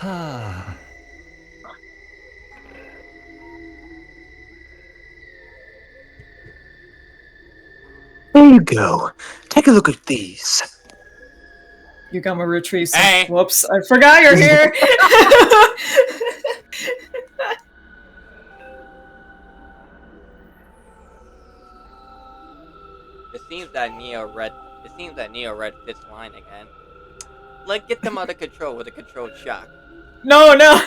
Ah. There you go. Take a look at these. Yugama retrieves some. Hey. Whoops, I forgot you're here! It seems that Neo read Fitz line again. Like, get them out of control with a controlled shock. No, no!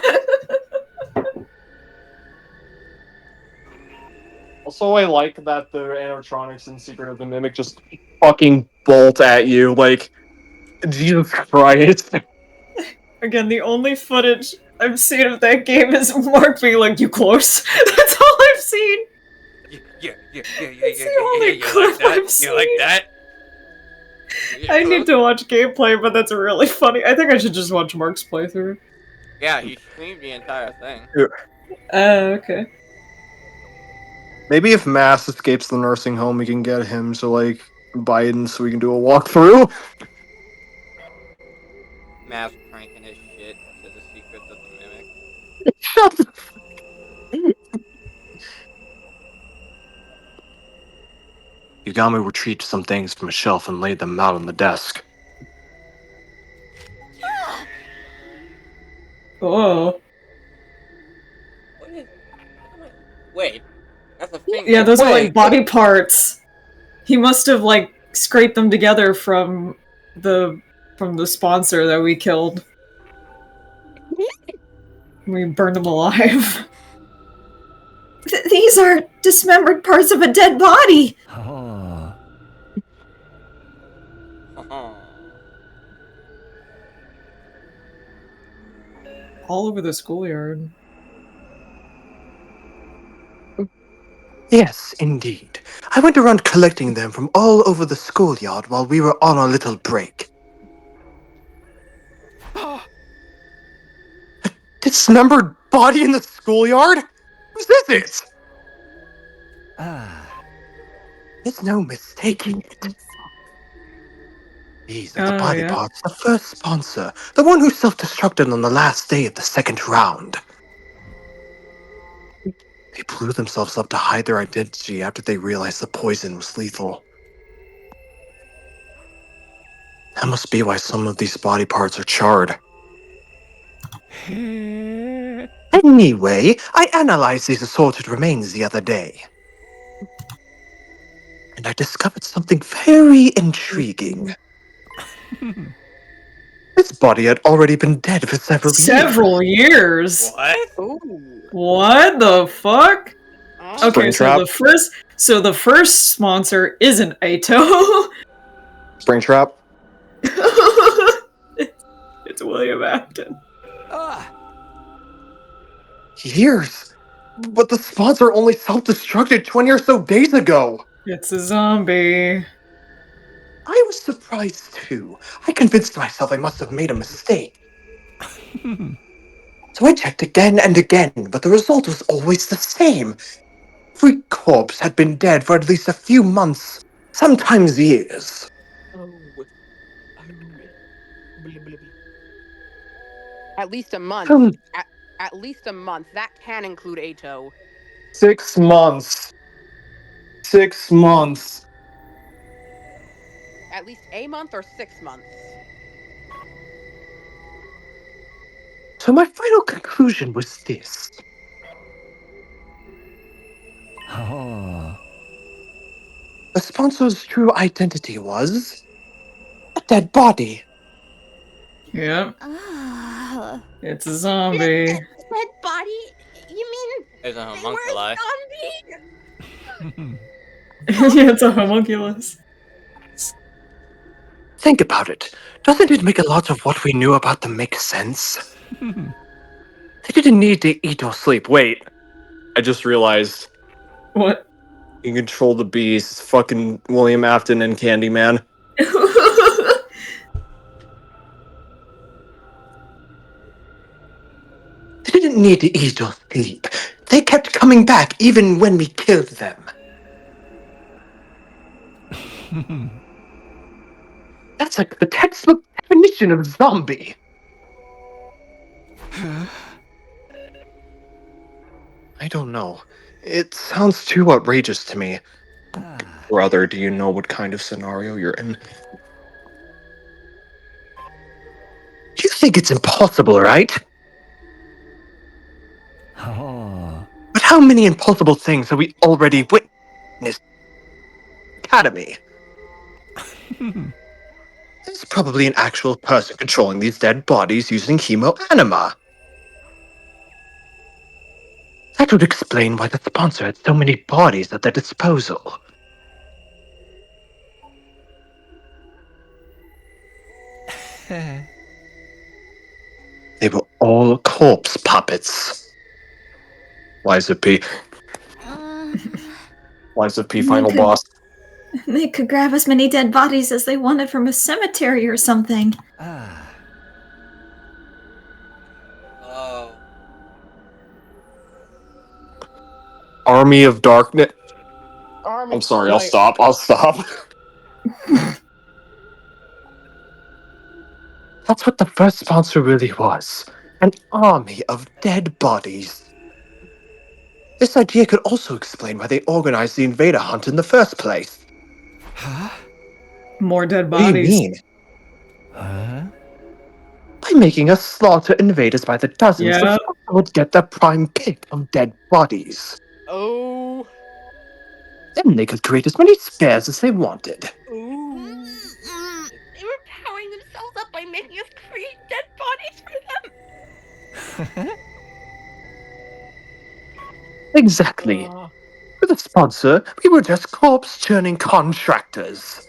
Also, I like that the animatronics in Secret of the Mimic just fucking bolt at you. Like, Jesus Christ. Again, the only footage I've seen of that game is Mark being like, "You close?" That's all I've seen! Yeah. It's the only You clip like that? I've seen. You like that? I need to watch gameplay, but that's really funny. I think I should just watch Mark's playthrough. Yeah, he streamed the entire thing. Okay. Maybe if Mass escapes the nursing home, we can get him to, like, Biden so we can do a walkthrough. Mass cranking his shit to the secrets of the Mimic. Shut the Yugami retrieved some things from a shelf and laid them out on the desk. Oh. What is... Wait. That's a finger. Yeah, those are like Wait. body parts. He must have like scraped them together from the sponsor that we killed. We burned them alive. These are dismembered parts of a dead body. Oh. All over the schoolyard. Yes, indeed. I went around collecting them from all over the schoolyard while we were on our little break. A dismembered body in the schoolyard? Whose is it? Ah. There's no mistaking it. These are the Oh, body yeah. parts of the first sponsor, the one who self-destructed on the last day of the second round. They blew themselves up to hide their identity after they realized the poison was lethal. That must be why some of these body parts are charred. Anyway, I analyzed these assorted remains the other day. And I discovered something very intriguing. This body had already been dead for several years. Several years. What? Ooh. What the fuck? Okay, Springtrap. so the first sponsor isn't Ato. Springtrap. It's William Afton. Ah. Years. But the sponsor only self-destructed 20 or so days ago. It's a zombie. I was surprised too. I convinced myself I must have made a mistake. So I checked again and again, but the result was always the same. Every corpse had been dead for at least a few months, sometimes years. At least a month. Um, At least a month. That can include Ato. 6 months. 6 months. At least a month or 6 months. So my final conclusion was this. Oh. The sponsor's true identity was a dead body. Yep, Ah. it's a zombie. Dead body? You mean There's a they were homunculi. a zombie? Yeah, it's a homunculus. Think about it. Doesn't it make a lot of what we knew about them make sense? They didn't need to eat or sleep. Wait. I just realized What? you can control the bees. It's fucking William Afton and Candyman. They didn't need to eat or sleep. They kept coming back even when we killed them. That's like the textbook definition of zombie. I don't know. It sounds too outrageous to me. Ah. Brother, do you know what kind of scenario you're in? You think it's impossible, right? Oh. But how many impossible things have we already witnessed? Academy. There's probably an actual person controlling these dead bodies using chemoanima. That would explain why the sponsor had so many bodies at their disposal. They were all corpse puppets. Liza P. Uh, Liza P. They Final could- boss. they could grab as many dead bodies as they wanted from a cemetery or something. Ah. Oh. Army of Darkness. Army I'm sorry, I'll like- stop. I'll stop. That's what the first sponsor really was. An army of dead bodies. This idea could also explain why they organized the invader hunt in the first place. Huh? More dead What do you bodies. mean? Huh? By making us slaughter invaders by the dozens, Yeah. the sponsor would get their prime pick of dead bodies. Oh. Then they could create as many spares as they wanted. Ooh. They were powering themselves up by making us create dead bodies for them. Exactly. For the sponsor, we were just corpse-churning contractors.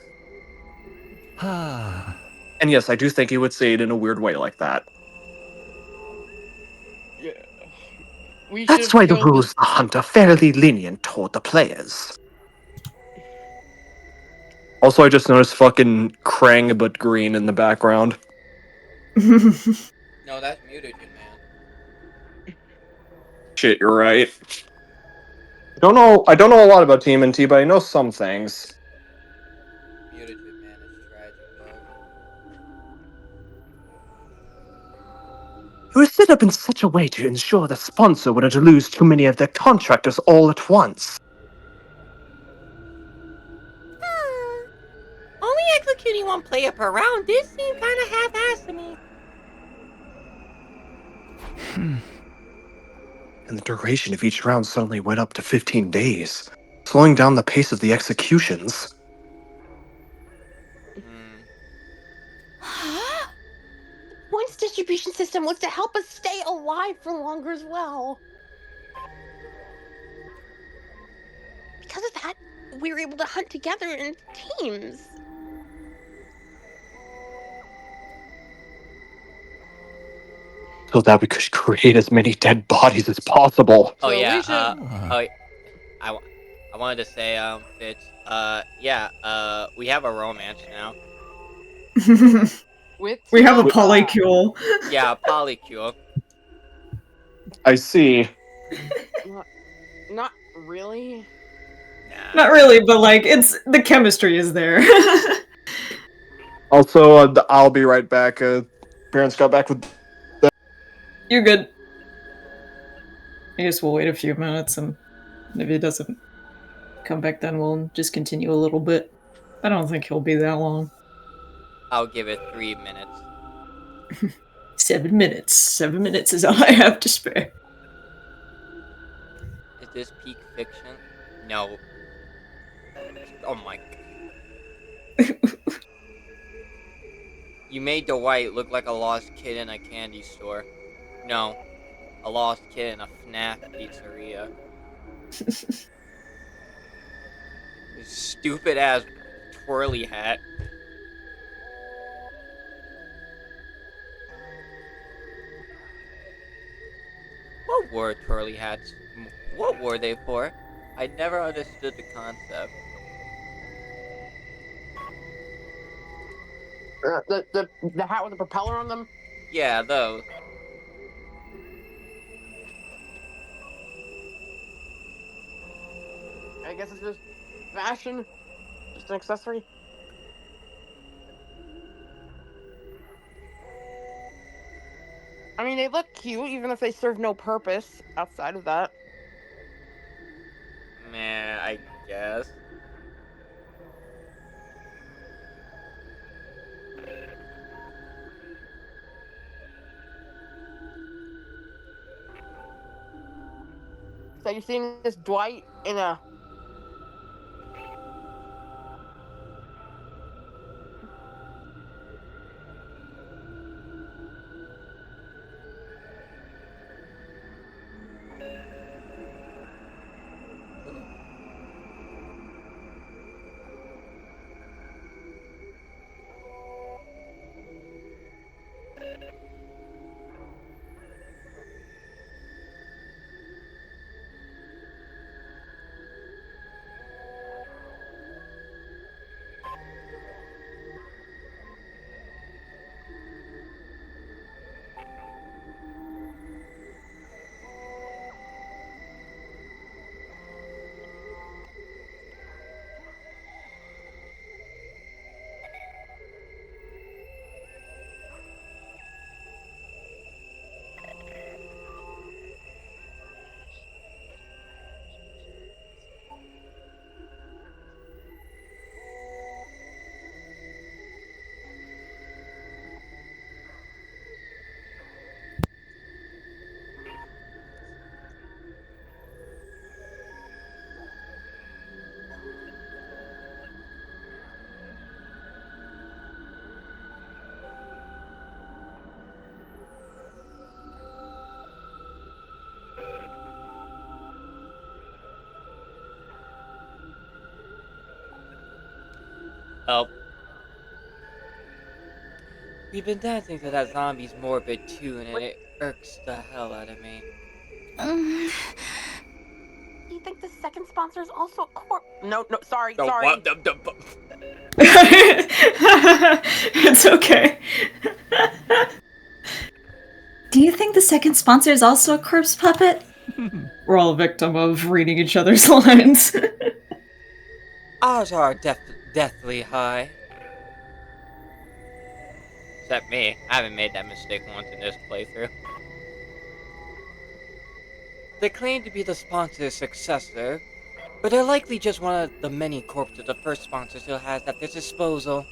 Ah. And yes, I do think he would say it in a weird way like that. Yeah. We That's should've why the killed rules of the hunt are fairly lenient toward the players. Also, I just noticed fucking Krang but green in the background. No, that's mutagen, man. Shit, you're right. I don't know a lot about TMNT, but I know some things. Mutagen, man, is tragic, dog. It was set up in such a way to ensure the sponsor wouldn't lose too many of their contractors all at once. Only executing one player per round. This seemed kind of half-assed to me. And the duration of each round suddenly went up to 15 days, slowing down the pace of the executions. Points distribution system was to help us stay alive for longer as well. Because of that, we were able to hunt together in teams. So that we could create as many dead bodies as possible. Oh So yeah. we should- I wanted to say, Fitz. We have a romance now. With We have a Tabata. polycule. Yeah, polycule. I see. Not really. Nah. Not really, but like it's the chemistry is there. Also, I'll be right back. Parents got back with. You're good. I guess we'll wait a few minutes, and if he doesn't come back, then we'll just continue a little bit. I don't think he'll be that long. I'll give it 3 minutes. 7 minutes. 7 minutes is all I have to spare. Is this peak fiction? No. Oh my. You made Dwight look like a lost kid in a candy store. No, a lost kid in a FNAF pizzeria. This stupid ass twirly hat. What were twirly hats? What were they for? I never understood the concept. The hat with the propeller on them. Yeah, those. I guess it's just fashion, just an accessory. I I mean, they look cute, even if they serve no purpose outside of that. Man, I guess. So you're seeing this Dwight in a... Oh. We've been dancing to that zombie's morbid tune, and it irks the hell out of me. Do you think the second sponsor is also a corp? No, sorry. What? It's okay. Do you think the second sponsor is also a corpse puppet? We're all a victim of reading each other's lines. Ours are deathly high. Except me. I haven't made that mistake once in this playthrough. They claim to be the sponsor's successor, but they're likely just one of the many corpses the first sponsor still has at their disposal.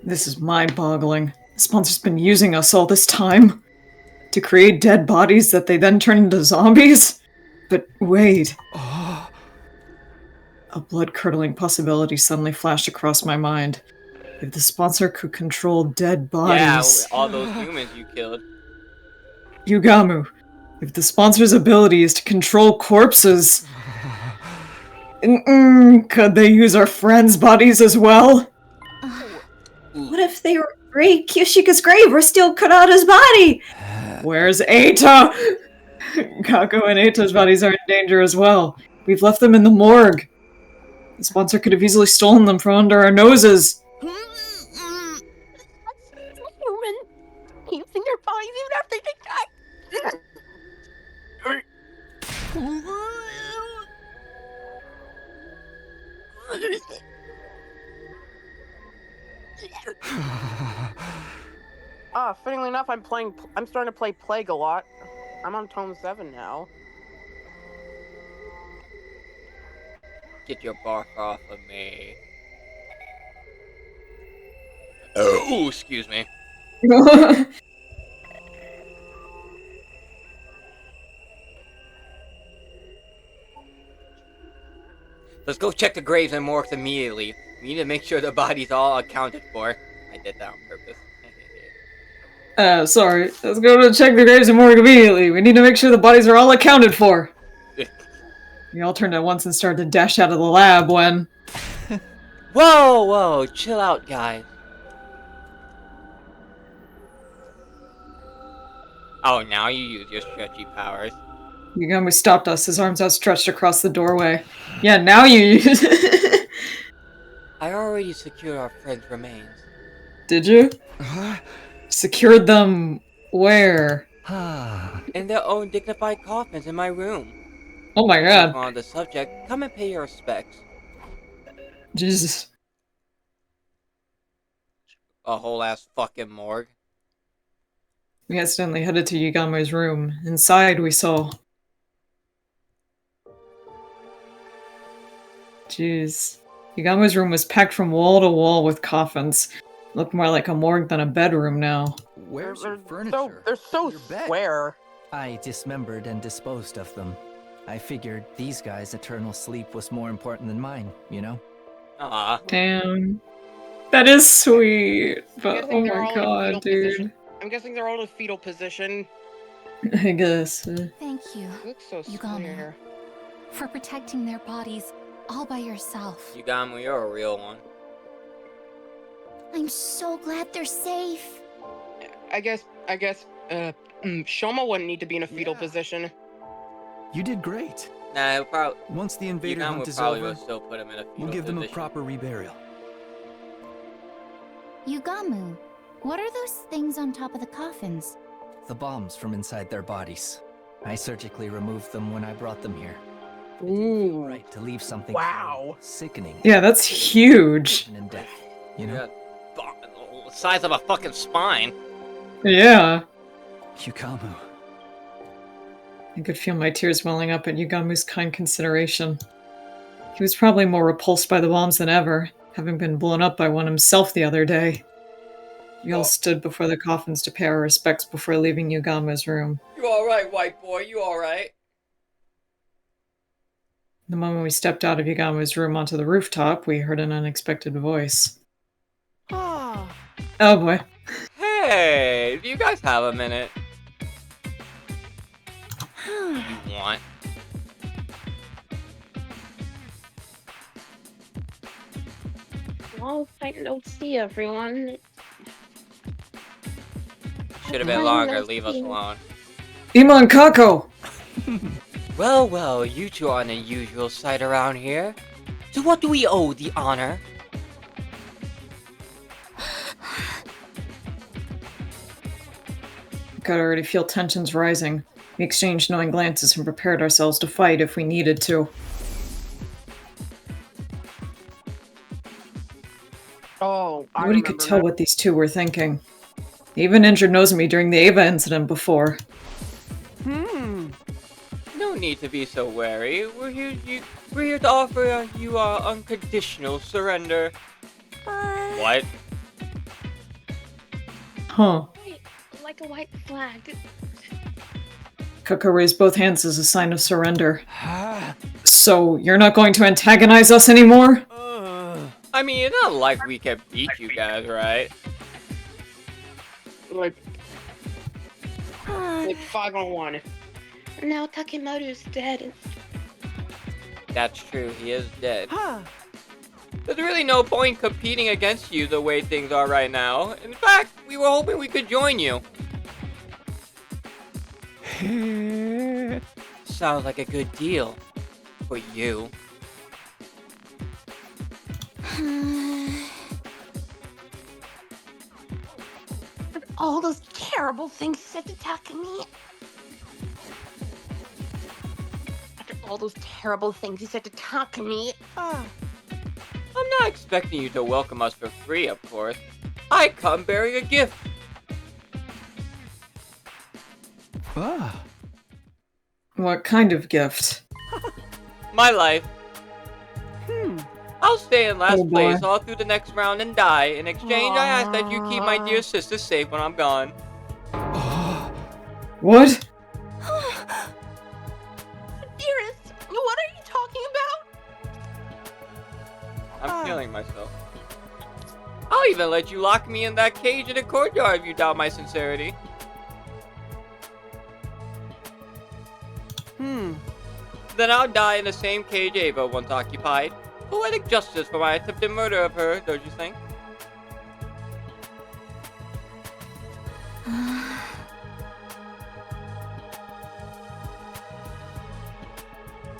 This is mind-boggling. The sponsor's been using us all this time to create dead bodies that they then turn into zombies? But wait. Oh. A blood-curdling possibility suddenly flashed across my mind. If the sponsor could control dead bodies... Yeah, all those humans you killed. Yugamu, if the sponsor's ability is to control corpses... could they use our friends' bodies as well? What if they were raid Kyoshika's grave or steal Kurata's body? Where's Eita? Kako and Eita's bodies are in danger as well. We've left them in the morgue. The sponsor could have easily stolen them from under our noses. That's human. Using their bodies even after they die. Fittingly enough, I'm starting to play Plague a lot. I'm on Tome 7 now. Get your barf off of me. Oh, excuse me. Let's go check the graves and morgues immediately. We need to make sure the body's all accounted for. I did that on purpose. Sorry. Let's go to check the graves and morgue immediately. We need to make sure the bodies are all accounted for. We all turned at once and started to dash out of the lab when... Whoa, chill out, guys. Oh, now you use your stretchy powers. Yugami stopped us, his arms outstretched across the doorway. Yeah, now you use it. I already secured our friend's remains. Did you? Secured them where? In their own dignified coffins in my room. Oh my god. On the subject, come and pay your respects. Jesus. A whole ass fucking morgue. We accidentally headed to Yugamo's room. Inside, we saw. Jeez. Yugamo's room was packed from wall to wall with coffins. Looked more like a morgue than a bedroom now. Where's your So, furniture? they're so Your bed? square. I dismembered and disposed of them. I figured these guys' eternal sleep was more important than mine, you know? Aw. Damn. That is sweet. But guessing oh they're my all in fetal god, dude. position. I'm guessing they're all in a fetal position. I guess. Thank you It looks so Yugamo. square. for protecting their bodies all by yourself. Yugamo, you're a real one. I'm so glad they're safe. I guess, Shoma wouldn't need to be in a fetal position. You did great. Nah, he'll probably, Once the invader hunt Yugamo is probably over, will still put him in a fetal we'll give them a position. proper reburial. Yugamu, what are those things on top of the coffins? The bombs from inside their bodies. I surgically removed them when I brought them here. Ooh. Right, to leave something Wow. sickening Yeah, that's huge. and in death, you know? Yeah, the size of a fucking spine. Yeah. Yukamo. I could feel my tears welling up at Yugamu's kind consideration. He was probably more repulsed by the bombs than ever, having been blown up by one himself the other day. We all stood before the coffins to pay our respects before leaving Yugamu's room. You alright, white boy? You alright? The moment we stepped out of Yugamu's room onto the rooftop, we heard an unexpected voice. Oh boy. Hey, do you guys have a minute? You want? Long time no see, everyone. Should have been longer. Leave us alone. Iman Kako! Well, well, you two are an unusual sight around here. To what do we owe the honor? I could already feel tensions rising. We exchanged knowing glances and prepared ourselves to fight if we needed to. Oh, I Nobody could remember tell now. what these two were thinking. They even injured Nozomi during the Ava incident before. No need to be so wary. We're here to offer you our unconditional surrender. What? Huh. Like a white flag. Kako raised both hands as a sign of surrender. So, you're not going to antagonize us anymore? I mean, it's not like we can beat you guys, right? Like 5-on-1. Now Takemoto's dead. That's true, he is dead. There's really no point competing against you the way things are right now. In fact, we were hoping we could join you. Sounds like a good deal. For you. All those terrible things he said to Takumi. After all those terrible things he said to Takumi. I'm not expecting you to welcome us for free, of course. I come bearing a gift. Ah. What kind of gift? My life. I'll stay in last Oh, boy. place all through the next round and die. In exchange, I ask that you keep my dear sister safe when I'm gone. What? Dearest, what are you talking about? I'm killing myself. I'll even let you lock me in that cage in the courtyard if you doubt my sincerity. Then I'll die in the same cage Ava once occupied. Poetic justice for my attempted murder of her, don't you think?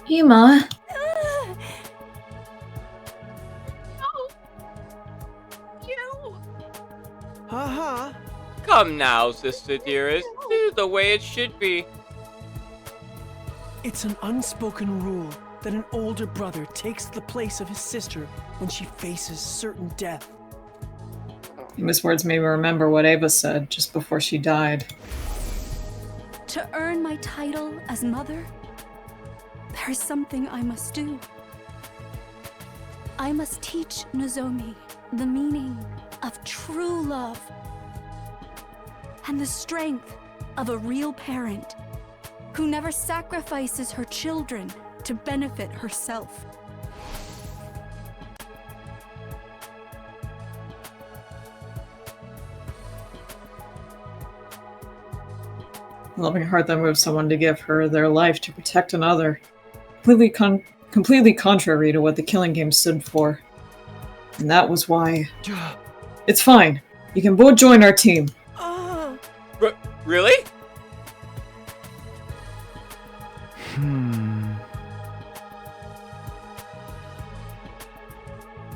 Hima, Come now, sister dearest. This is the way it should be. It's an unspoken rule that an older brother takes the place of his sister when she faces certain death. Famous words made me remember what Ava said just before she died. To earn my title as mother, there is something I must do. I must teach Nozomi the meaning of true love and the strength of a real parent who never sacrifices her children to benefit herself. A loving heart that moves someone to give her their life to protect another. Completely contrary to what the Killing Game stood for. And that was why... It's fine. You can both join our team. Really?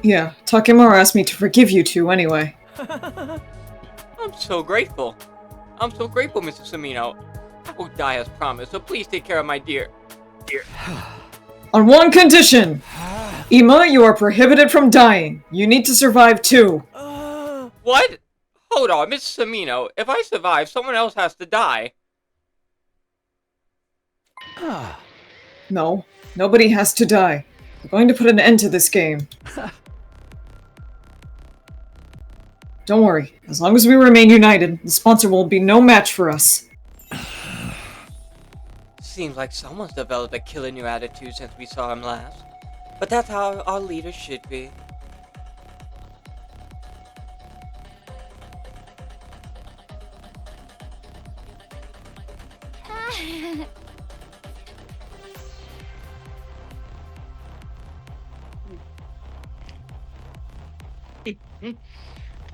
Yeah, Takemura asked me to forgive you two anyway. I'm so grateful. I'm so grateful, Mr. Samino. I will die as promised, so please take care of my dear. On one condition! Ima, you are prohibited from dying. You need to survive too. What? Hold on, Mr. Samino. If I survive, someone else has to die. No, nobody has to die. We're going to put an end to this game. Don't worry. As long as we remain united, the sponsor will be no match for us. Seems like someone's developed a killer new attitude since we saw him last. But that's how our leaders should be.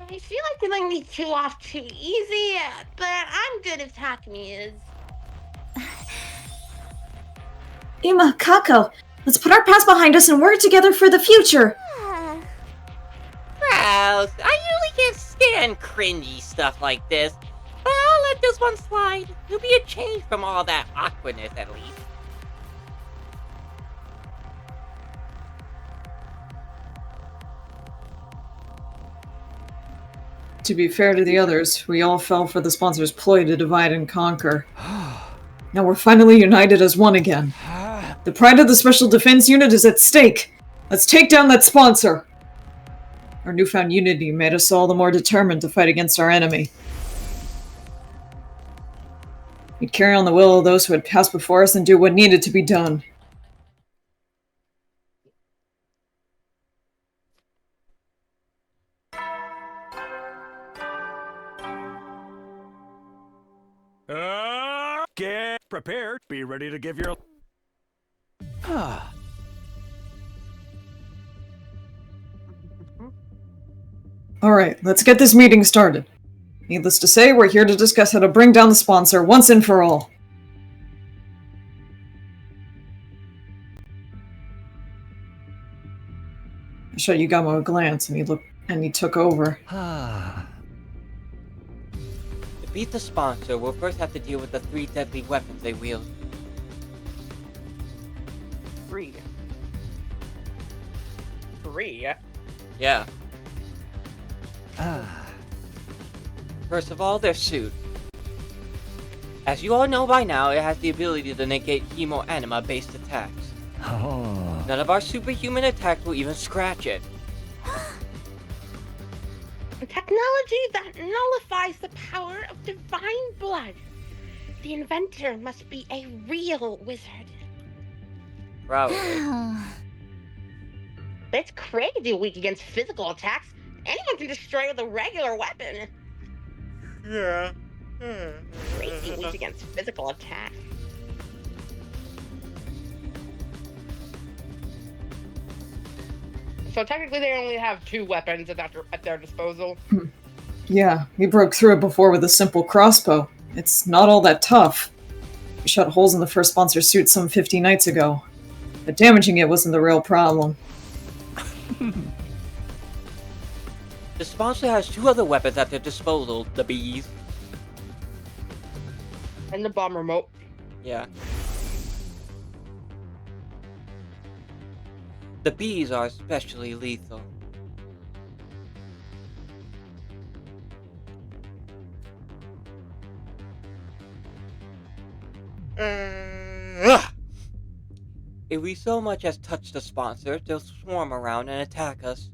I feel like you're letting me two off too easy, but I'm good if Takumi is. Ima, Kako, let's put our past behind us and work together for the future. Gross. I usually can't stand cringy stuff like this, but I'll let this one slide. It'll be a change from all that awkwardness, at least. To be fair to the others, we all fell for the sponsor's ploy to divide and conquer. Now we're finally united as one again. The pride of the Special Defense Unit is at stake. Let's take down that sponsor. Our newfound unity made us all the more determined to fight against our enemy. We'd carry on the will of those who had passed before us and do what needed to be done. Get prepared. Be ready to give your... Alright, let's get this meeting started. Needless to say, we're here to discuss how to bring down the sponsor once and for all. I shot Yugamo a glance and he took over. To beat the sponsor, we'll first have to deal with the 3 deadly weapons they wield. 3. 3? Yeah. First of all, their suit. As you all know by now, it has the ability to negate hemoanima-based attacks. None of our superhuman attacks will even scratch it. A technology that nullifies the power of divine blood. The inventor must be a real wizard. Probably. It's crazy weak against physical attacks. Anyone can destroy with a regular weapon. Yeah. Crazy weak against physical attacks. So technically they only have 2 weapons at their disposal. Yeah, we broke through it before with a simple crossbow. It's not all that tough. We shot holes in the first sponsor's suit some 50 nights ago. But damaging it wasn't the real problem. The sponsor has 2 other weapons at their disposal, the bees. And the bomb remote. Yeah. The bees are especially lethal. If we so much as touch the sponsor, they'll swarm around and attack us.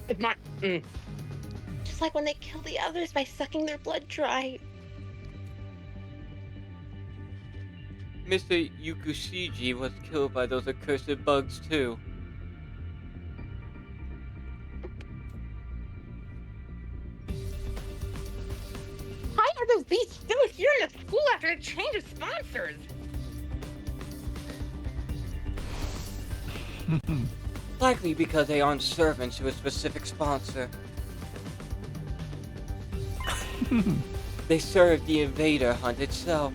It's not. Just like when they kill the others by sucking their blood dry. Mr. Yukushiji was killed by those accursed bugs too. Why are those bees still here in the school after a change of sponsors? Likely because they aren't servants to a specific sponsor. They serve the invader hunt itself.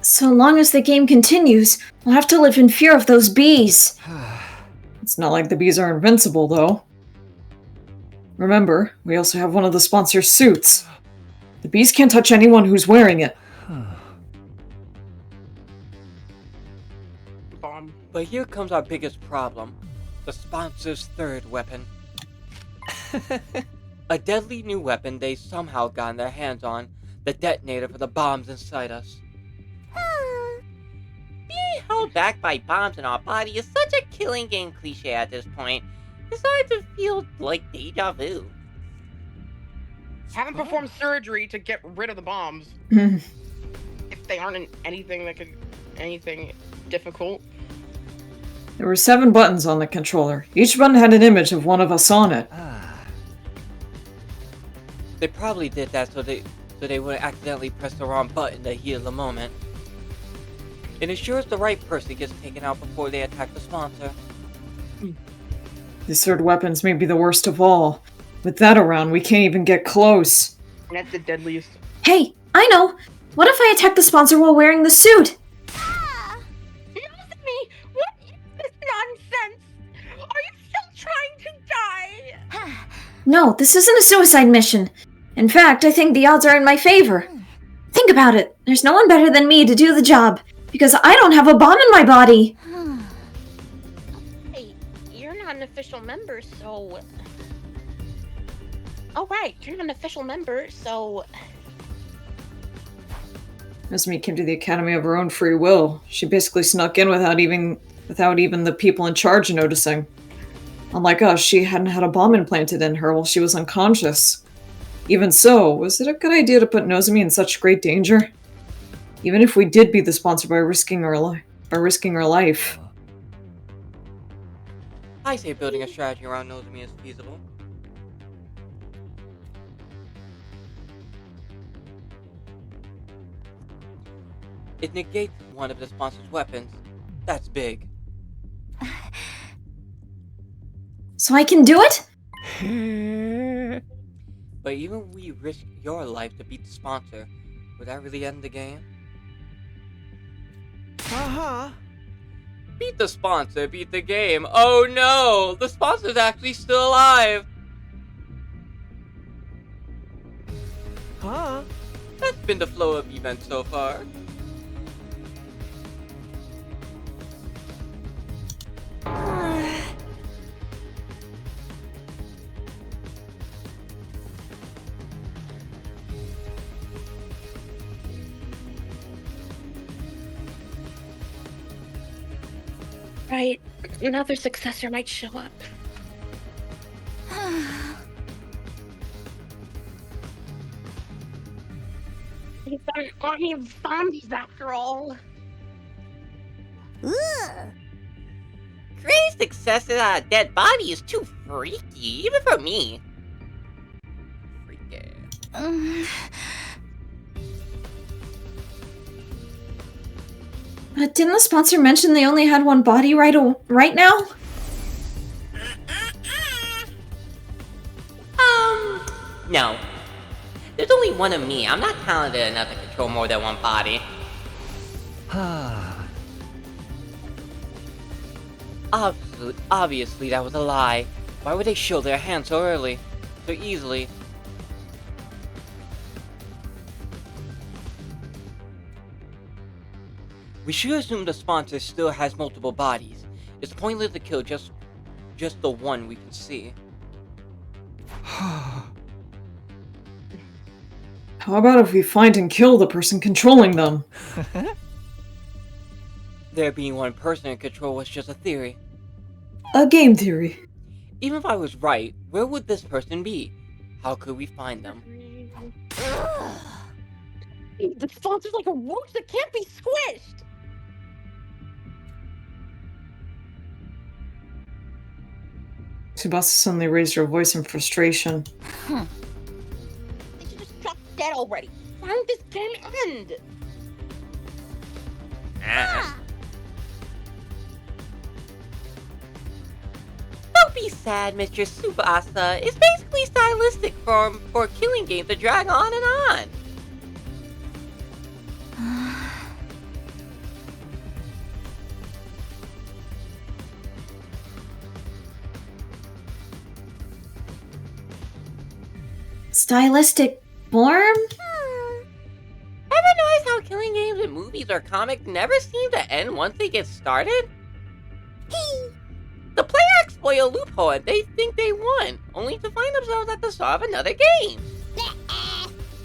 So long as the game continues, we'll have to live in fear of those bees. It's not like the bees are invincible, though. Remember, we also have one of the sponsor's suits. The bees can't touch anyone who's wearing it. Bomb. But here comes our biggest problem. The sponsor's third weapon. A deadly new weapon they somehow gotten their hands on. The detonator for the bombs inside us. Being held back by bombs in our body is such a killing game cliche at this point. It's starting to feel like deja vu. Haven't performed surgery to get rid of the bombs. If they aren't in anything difficult. There were 7 buttons on the controller. Each button had an image of one of us on it. They probably did that so they wouldn't accidentally press the wrong button to heal the moment. It ensures the right person gets taken out before they attack the sponsor. These third weapons may be the worst of all. With that around, we can't even get close. That's the deadliest. Hey, I know! What if I attack the sponsor while wearing the suit? Nozomi, what is this nonsense? Are you still trying to die? No, this isn't a suicide mission. In fact, I think the odds are in my favor. Think about it. There's no one better than me to do the job, because I don't have a bomb in my body. Hey, you're not an official member, so... Oh right, you're not an official member, so... Nozomi came to the Academy of her own free will. She basically snuck in without even the people in charge noticing. Unlike us, she hadn't had a bomb implanted in her while she was unconscious. Even so, was it a good idea to put Nozomi in such great danger? Even if we did beat the sponsor by risking our life. I say building a strategy around Nozomi is feasible. It negates one of the sponsor's weapons. That's big. So I can do it? But even if we risk your life to beat the sponsor, would that really end the game? Beat the sponsor, beat the game. Oh no! The sponsor's actually still alive! That's been the flow of events so far. Right, another successor might show up. an army of zombies after all. Ugh. Creating successes out of dead body is too freaky, even for me. Freaky. Didn't the sponsor mention they only had one body right now? No. There's only one of me. I'm not talented enough to control more than one body. Obviously, that was a lie. Why would they show their hand so early? So easily? We should assume the sponsor still has multiple bodies. It's pointless to kill just the one we can see. How about if we find and kill the person controlling them? There being one person in control was just a theory. A game theory. Even if I was right, where would this person be? How could we find them? The sponsor's like a roach that can't be squished. Tsubasa suddenly raised her voice in frustration. They should just drop dead already. Why don't this game end? Don't be sad, Mr. Tsubasa. It's basically stylistic for killing games to drag on and on. Stylistic form? Ever notice how killing games in movies or comics never seem to end once they get started? The player exploit a loophole and they think they won, only to find themselves at the start of another game.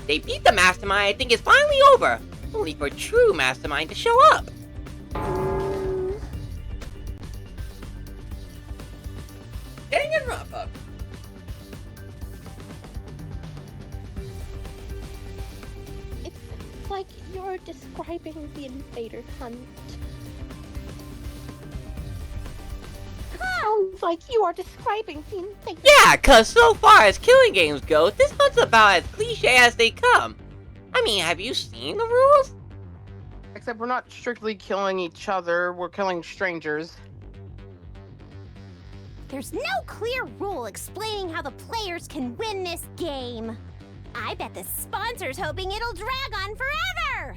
They beat the mastermind and think it's finally over, only for true mastermind to show up. Dang it, Rafa. It's like you're describing the invader hunt. Sounds like you are describing the invader. Yeah, cause so far as killing games go, this one's about as cliche as they come. I mean, have you seen the rules? Except we're not strictly killing each other, we're killing strangers. There's no clear rule explaining how the players can win this game. I bet the sponsor's hoping it'll drag on forever.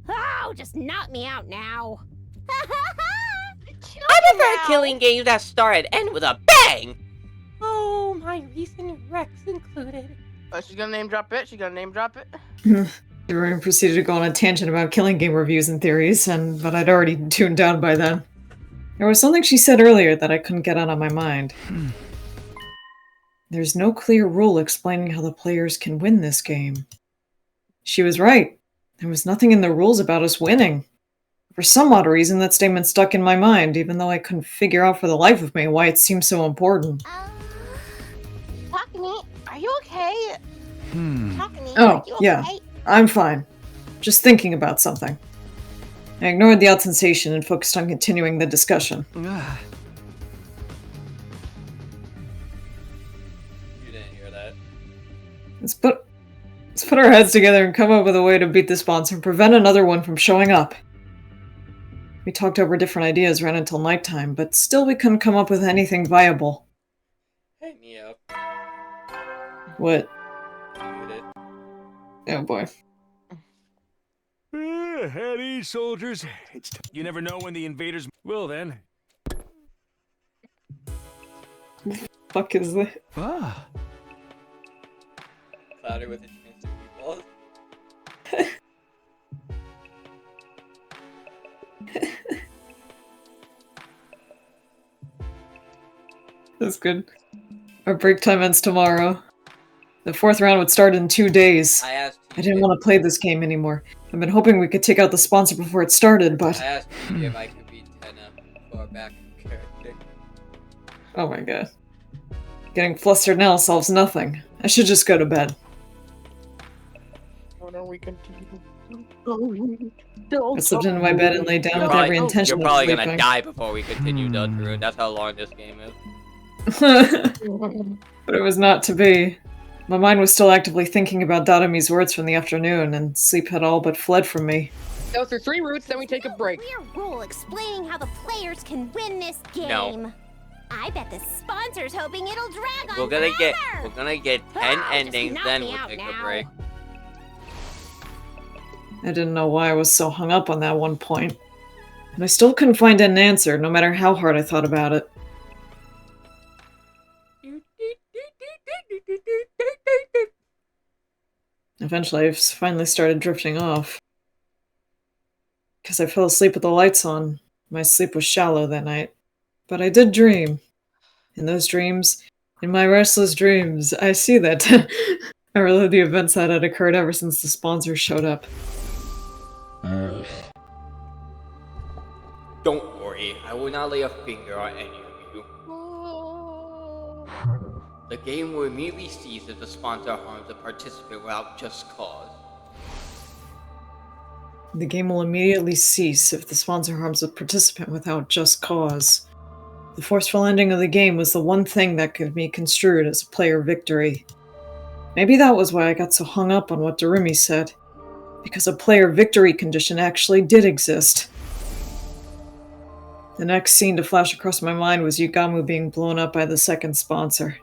Oh, just knock me out now. I prefer killing games that start and end with a bang! Oh, my recent wrecks included. She's gonna name drop it, she's gonna name drop it. Doreen proceeded to go on a tangent about killing game reviews and theories, but I'd already tuned out by then. There was something she said earlier that I couldn't get out of my mind. There's no clear rule explaining how the players can win this game. She was right. There was nothing in the rules about us winning. For some odd reason, that statement stuck in my mind, even though I couldn't figure out for the life of me why it seemed so important. Takumi, are you okay? Takumi, Oh, are you yeah. okay? I'm fine. Just thinking about something. I ignored the odd sensation and focused on continuing the discussion. You didn't hear that. Let's put our heads together and come up with a way to beat the sponsor and prevent another one from showing up. We talked over different ideas right until nighttime, but still we couldn't come up with anything viable. Hey, Neo. What? Muted. Oh boy. At ease, soldiers. You never know when the invaders will then. Fuck is that? Clouder with a chance to be balls. That's good. Our break time ends tomorrow. The 4th round would start in 2 days. I didn't want to play this game anymore. I've been hoping we could take out the sponsor before it started, but... I asked you if I could beat Tenna for back character. Oh my god. Getting flustered now solves nothing. I should just go to bed. What are we going to do? I slipped into my bed and lay down with every intention You're of probably sleeping. gonna die before we continue, Dudrun. That's how long this game is. But it was not to be. My mind was still actively thinking about Dadami's words from the afternoon, and sleep had all but fled from me. Go through 3 routes, then we take a break. Clear rule explaining how the players can win this game. No. I bet the sponsor's hoping it'll drag on We're gonna forever. get 10 Oh, endings, just then knock we'll me out take a now. break. I didn't know why I was so hung up on that one point. And I still couldn't find an answer, no matter how hard I thought about it. Eventually, I finally started drifting off. Because I fell asleep with the lights on. My sleep was shallow that night. But I did dream. In those dreams, in my restless dreams, I see that I relived the events that had occurred ever since the sponsor showed up. Don't worry, I will not lay a finger on any of you. The game will immediately cease if the sponsor harms a participant without just cause. The game will immediately cease if the sponsor harms a participant without just cause. The forceful ending of the game was the one thing that could be construed as a player victory. Maybe that was why I got so hung up on what Darumi said. Because a player victory condition actually did exist. The next scene to flash across my mind was Yugamu being blown up by the second sponsor.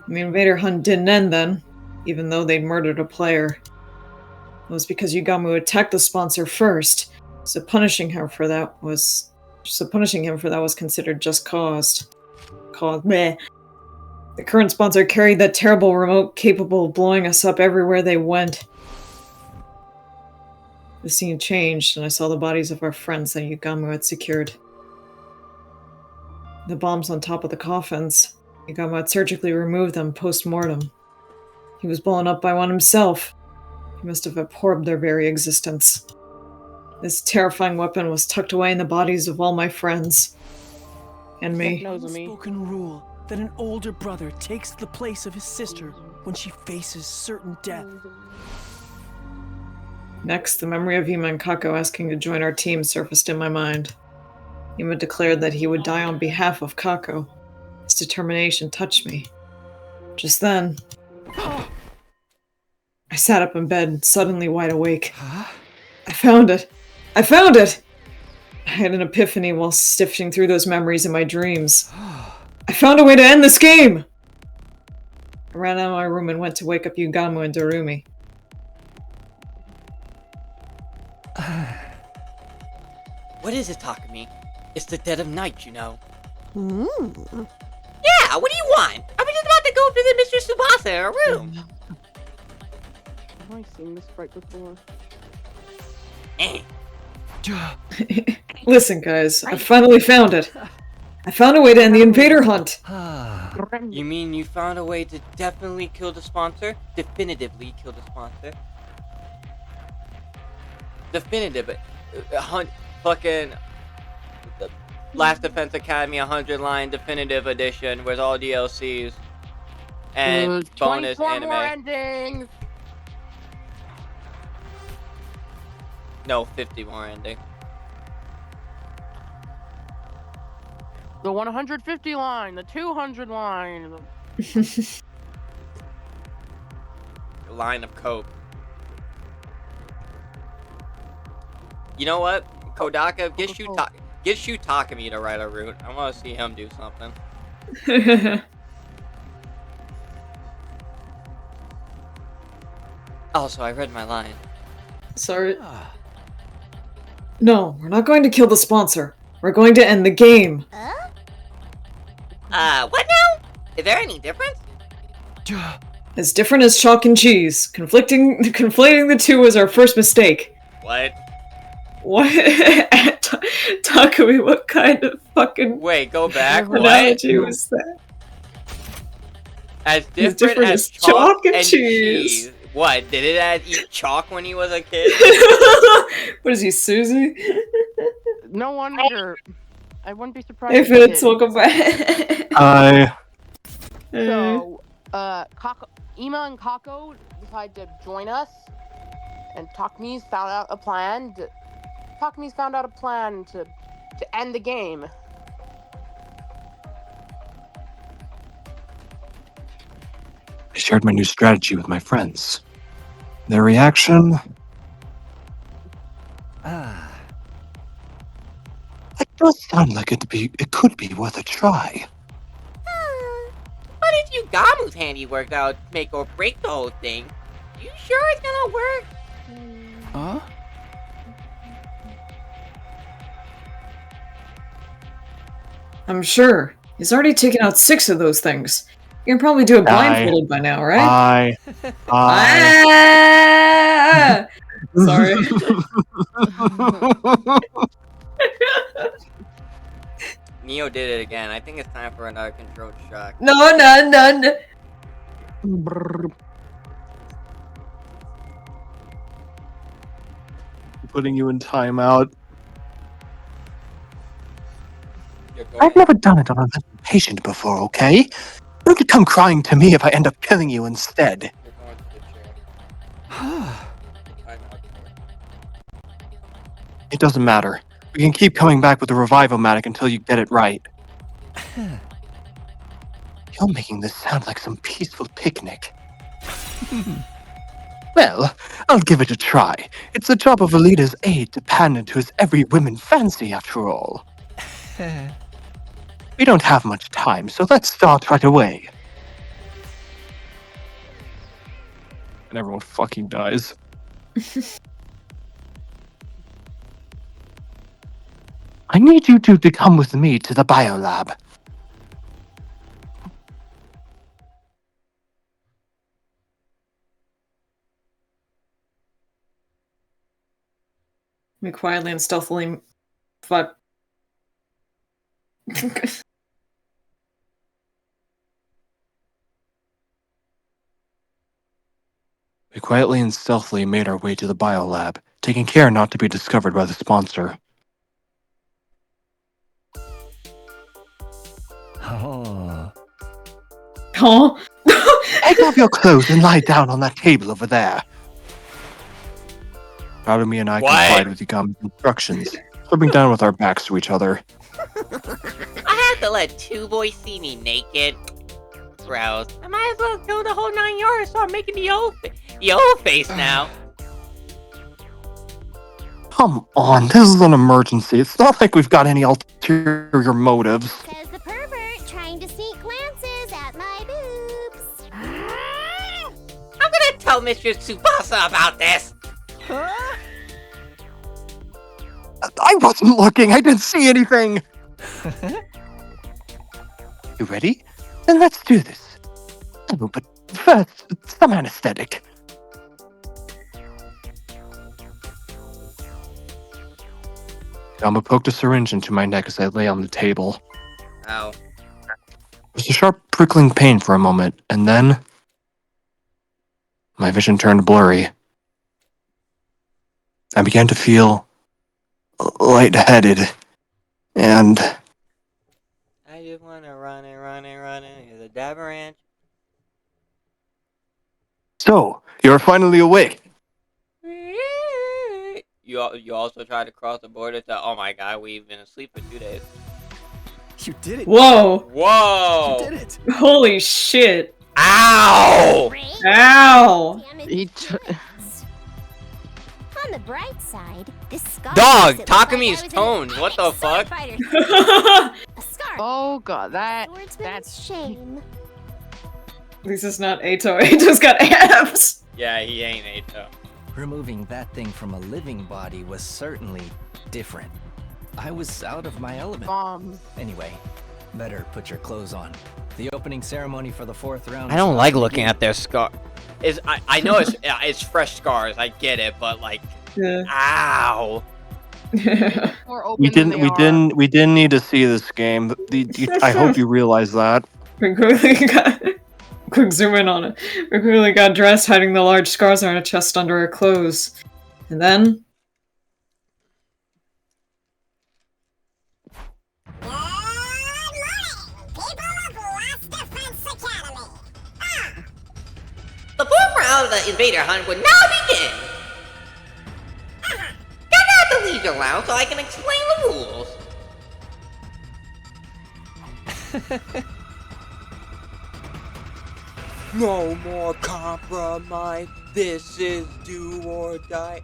The invader hunt didn't end then, even though they'd murdered a player. It was because Yugamu attacked the sponsor first, so punishing him for that was considered just caused. Meh. The current sponsor carried that terrible remote capable of blowing us up everywhere they went. The scene changed, and I saw the bodies of our friends that Yugamu had secured. The bombs on top of the coffins. Yugamu had surgically removed them post-mortem. He was blown up by one himself. He must have abhorred their very existence. This terrifying weapon was tucked away in the bodies of all my friends. And me. Unspoken rule that an older brother takes the place of his sister when she faces certain death. Next, the memory of Ima and Kako asking to join our team surfaced in my mind. Ima declared that he would die on behalf of Kako. His determination touched me. Just then, I sat up in bed, suddenly wide awake. I found it! I found it! I had an epiphany while sifting through those memories in my dreams. I found a way to end this game! I ran out of my room and went to wake up Yugamu and Darumi. What is it, Takumi? It's the dead of night, you know. Yeah, what do you want? I was just about to go visit Mr. Tsubasa in her room. Have I seen this right before? Listen, guys, I finally found it. I found a way to end the invader hunt. You mean you found a way to definitely kill the sponsor? Definitively kill the sponsor? Definitive. Hunt. Fucking. The Last Defense Academy 100 line definitive edition with all DLCs. And bonus 24 anime. more endings! No, 50 more ending. The 150 line, the 200 line. Line of coke. You know what? Kodaka, get Shu Takumi to write a route. I want to see him do something. Also, I read my line. Sorry. No, we're not going to kill the sponsor. We're going to end the game. What now? Is there any difference? As different as chalk and cheese. Conflating the two was our first mistake. What? What? Takumi, what kind of fucking... Wait, go back. analogy was that? As different as chalk and cheese. What? Did it eat chalk when he was a kid? What is he, Susie? No wonder. I wouldn't be surprised Hey Fitz, welcome back. Hi. So, Ima and Kako decided to join us. And Takami's found out a plan. Takami's found out a plan to end the game. I shared my new strategy with my friends. Their reaction? It does sound like it could be worth a try. But if you Gamu's handiwork, that'll make or break the whole thing. You sure it's gonna work? Huh? I'm sure. He's already taken out 6 of those things. You can probably do it blindfolded by now, right? Ah! Sorry. Neo did it again. I think it's time for another controlled shock. No. Putting you in timeout. Yeah, go I've ahead. never done it on a living patient before, okay? Don't you come crying to me if I end up killing you instead. You're going to the chair. It doesn't matter. We can keep coming back with the Revivomatic until you get it right. You're making this sound like some peaceful picnic. Well, I'll give it a try. It's the job of a leader's aide to pander to his every woman fancy, after all. We don't have much time, so let's start right away. And everyone fucking dies. I need you two to come with me to the biolab. Me quietly and stealthily. Fuck. We quietly and stealthily made our way to the biolab, taking care not to be discovered by the sponsor. Oh. Oh. Take off your clothes and lie down on that table over there. Radome and I complied with Yagami's instructions, slipping down with our backs to each other. I have to let 2 boys see me naked. Gross. I might as well go the whole 9 yards and start making the old face now. Come on, this is an emergency. It's not like we've got any ulterior motives. Says the pervert trying to sneak glances at my boobs. I'm gonna tell Mr. Tsubasa about this. I wasn't looking. I didn't see anything. You ready? Then let's do this. Oh, but first, some anesthetic. Yama poked a syringe into my neck as I lay on the table. Ow. There was a sharp prickling pain for a moment, and then my vision turned blurry. I began to feel lightheaded, and I just wanna run it. Here's a dab ranch. so you're finally awake. You also tried to cross the border to. Oh my god, we've been asleep for 2 days. You did it. Whoa. Whoa! You did it. Holy shit. Ow! Ow. On the bright side, this scar Dog, makes it look Takami's like I was tone. an What the fuck? fighter. A scar. Oh god, Swordsman's that's shame. This is not Ato. Ato's got abs. Yeah, he ain't Ato. Removing that thing from a living body was certainly different. I was out of my element. bomb. Anyway, better put your clothes on. The opening ceremony for the 4th round. I don't like looking at their scar. I know it's fresh scars. I get it, but like, Yeah. ow. More open We than they are. didn't need to see this game. I hope you realize that. We quickly got... Quick zoom in on it. We quickly got dressed, hiding the large scars on her chest under her clothes. And then... The 4th round of the invader hunt will now begin. leisure lounge so I can explain the rules. No more compromise. This is do or die.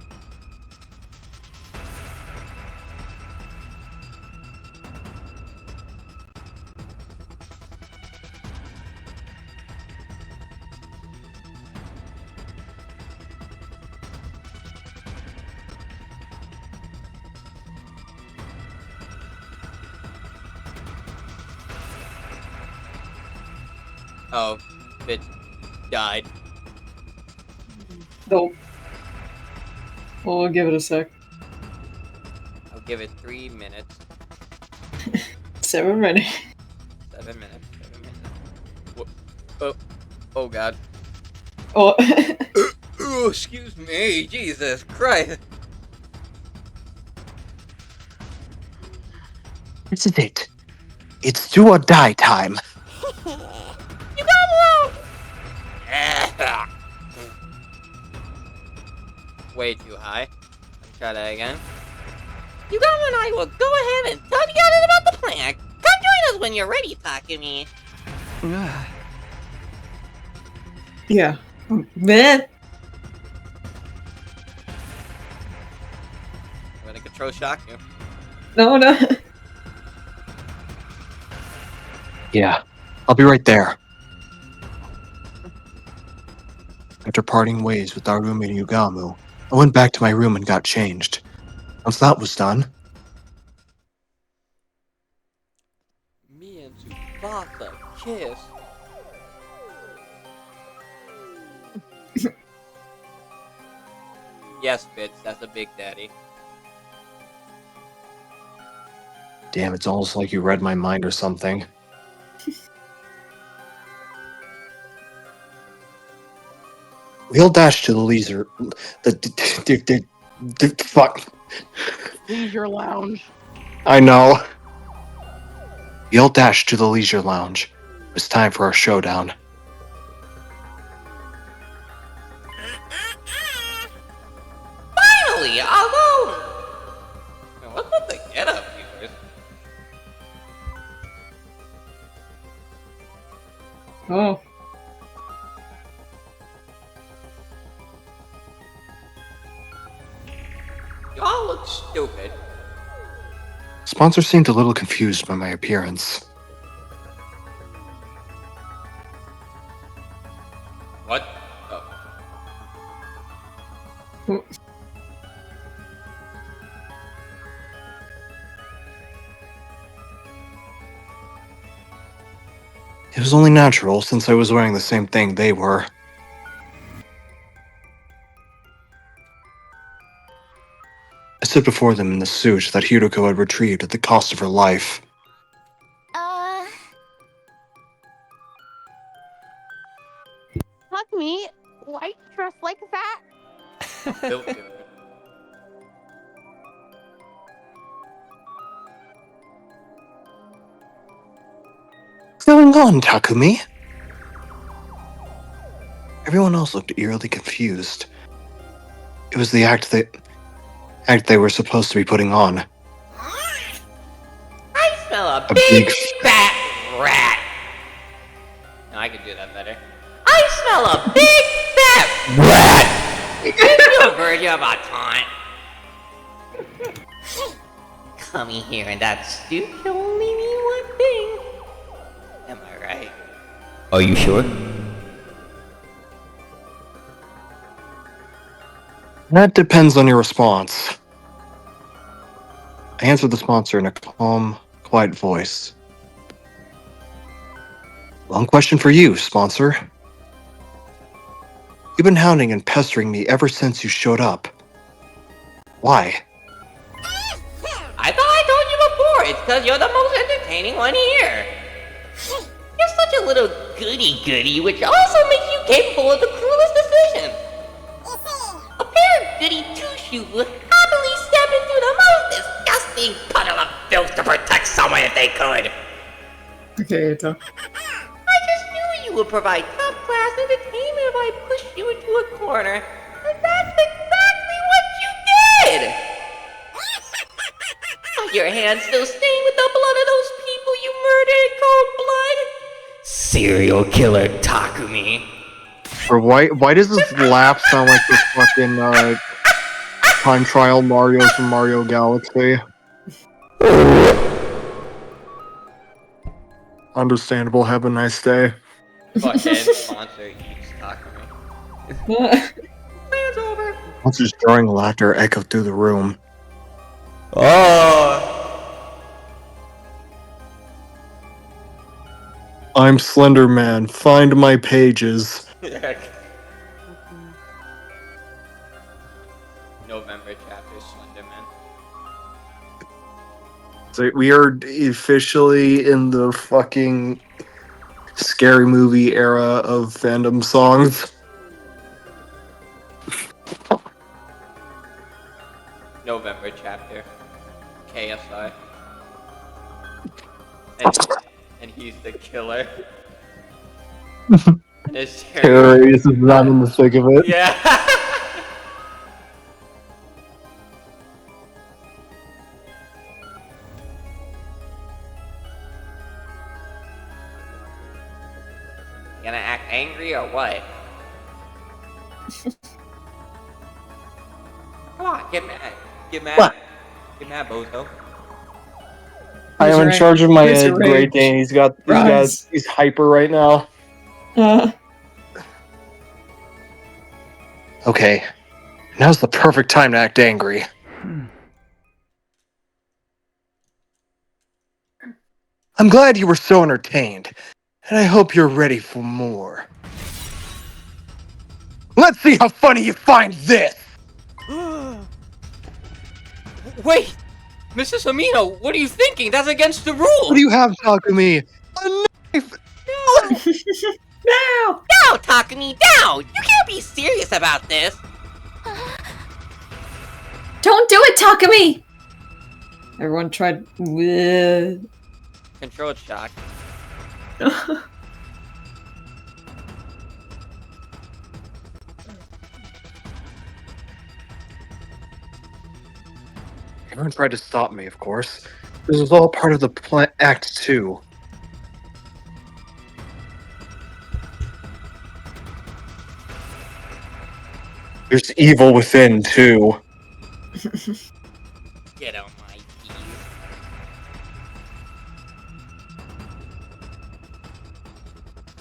Oh, it died. Nope. Well, we'll give it a sec. I'll give it 3 minutes. 7 minutes. 7 minutes. 7 minutes. Oh god. Oh. Ooh, excuse me. Jesus Christ. This is it. It's do or die time. Way too high. Let's try that again. Yugamo and I will go ahead and tell you guys about the plan. Come join us when you're ready, Takumi. Yeah. Meh. I'm gonna control shock you. No, no. Yeah, I'll be right there. After parting ways with our roommate Yugamu, I went back to my room and got changed. Once that was done, Me and Tsubasa kiss. Yes, Fitz, that's a big daddy. damn, it's almost like you read my mind or something. We all dashed to the leisure. Fuck. Leisure lounge. I know. We all dashed to the leisure lounge. It was time for our showdown. Finally, although... What's with the getup, viewers? Oh. Y'all look stupid. Sponsor seemed a little confused by my appearance. What? Oh. It was only natural since I was wearing the same thing they were. I stood before them in the suit that Hiroko had retrieved at the cost of her life. Fuck me. White dress like that? Built to it. What's going on, Takumi? Everyone else looked eerily confused. It was the act they were supposed to be putting on. I smell a A big big fat rat. No, I could do that better. I smell a big fat rat. You're a virgin of a taunt. Coming here in that suit can only mean one thing. Am I right? Are you sure? That depends on your response. I answered the sponsor in a calm, quiet voice. Long question for you, sponsor. You've been hounding and pestering me ever since you showed up. Why? I thought I told you before. It's because you're the most entertaining one here. You're such a little goody-goody, which also makes you capable of the cruelest decision. A pair of goody two-shoes would happily step into the most disgusting puddle of filth to protect someone if they could. Okay, Ito. I just knew you would provide top-class entertainment if I pushed you into a corner. And that's exactly what you did! your hands still stained with the blood of those people you murdered in cold blood? Serial killer Takumi. Or why does this laugh sound like the fucking time trial Marios from Mario Galaxy? Understandable. Have a nice day. Fucking sponsor eats Takumi. Plan's over. Monster's jarring laughter echoed through the room. Oh. I'm Slender Man. Find my pages. November chapter Slenderman. So we are officially in the fucking scary movie era of fandom songs. November chapter. KSI. And he's the killer. And his Terrorius is not in the thick of it. Yeah. Gonna act angry or what? Come on, get mad. Get mad. What? Get mad, bozo. I am in Who's charge of my Who's your Great rage? Dane. Rise. He's hyper right now. Okay, now's the perfect time to act angry. I'm glad you were so entertained, and I hope you're ready for more. Let's see how funny you find this! Wait! Mrs. Amino, what are you thinking? That's against the rules! What do you have, Takumi? A knife! No! No, Takumi, no! You can't be serious about this! Don't do it, Takumi! Everyone tried. Controlled shock. Everyone tried to stop me, of course. This was all part of the Act 2. There's evil within, too. Get on my feet.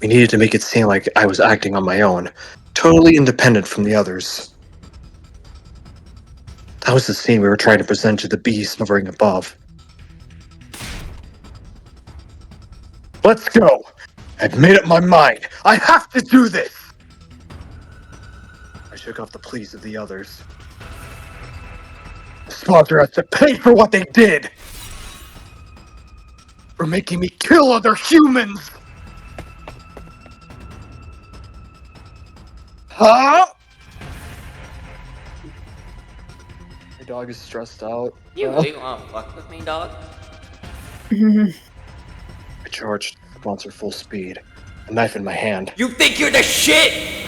We needed to make it seem like I was acting on my own, totally independent from the others. That was the scene we were trying to present to the beast hovering above. Let's go! I've made up my mind! I have to do this! I shook off the pleas of the others. The sponsor has to pay for what they did! For making me kill other humans! Huh? My dog is stressed out. You really wanna fuck with me, dog? I charged the sponsor full speed, a knife in my hand. You think you're the shit?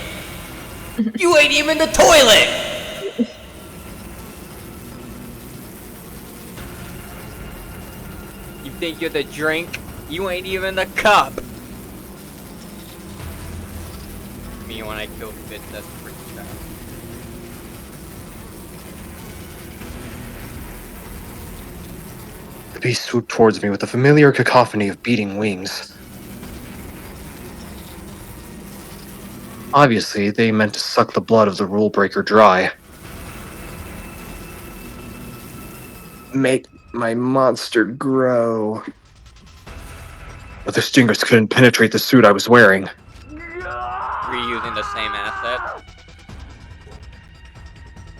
You ain't even the toilet! You think you're the drink? You ain't even the cup! Me when I kill Fitz, that's pretty sad. The beast swooped towards me with a familiar cacophony of beating wings. Obviously, they meant to suck the blood of the rule breaker dry. Make my monster grow. But the stingers couldn't penetrate the suit I was wearing. Reusing the same asset.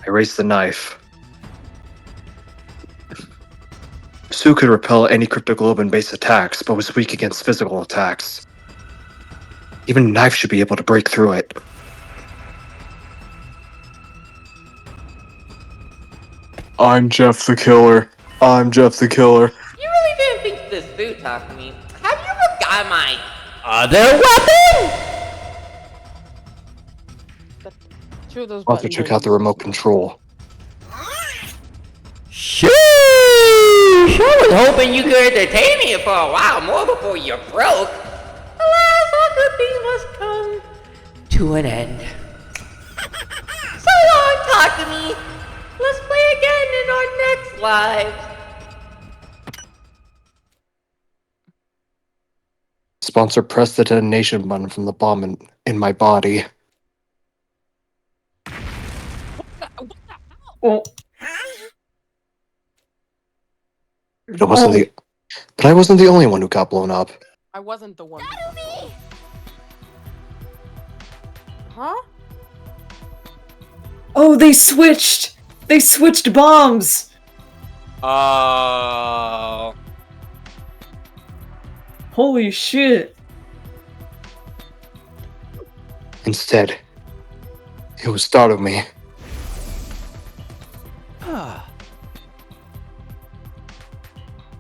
I raised the knife. Sue could repel any cryptoglobin-based attacks, but was weak against physical attacks. Even a knife should be able to break through it. I'm Jeff the Killer. I'm Jeff the Killer. You really didn't think this through, Takumi. Have you ever got my other weapon? Two of those Arthur buttons took are out the remote control. Sheesh! was hoping you could entertain me for a while more before you're broke. Alas, all good things must come to an end. So long, talk to me. Let's play again in our next lives. Sponsor pressed the detonation button from the bomb in my body. Oh. But I wasn't the only one who got blown up. I wasn't the one. Huh? Oh, they switched! They switched bombs! Oh. Holy shit. Instead, it was Darumi.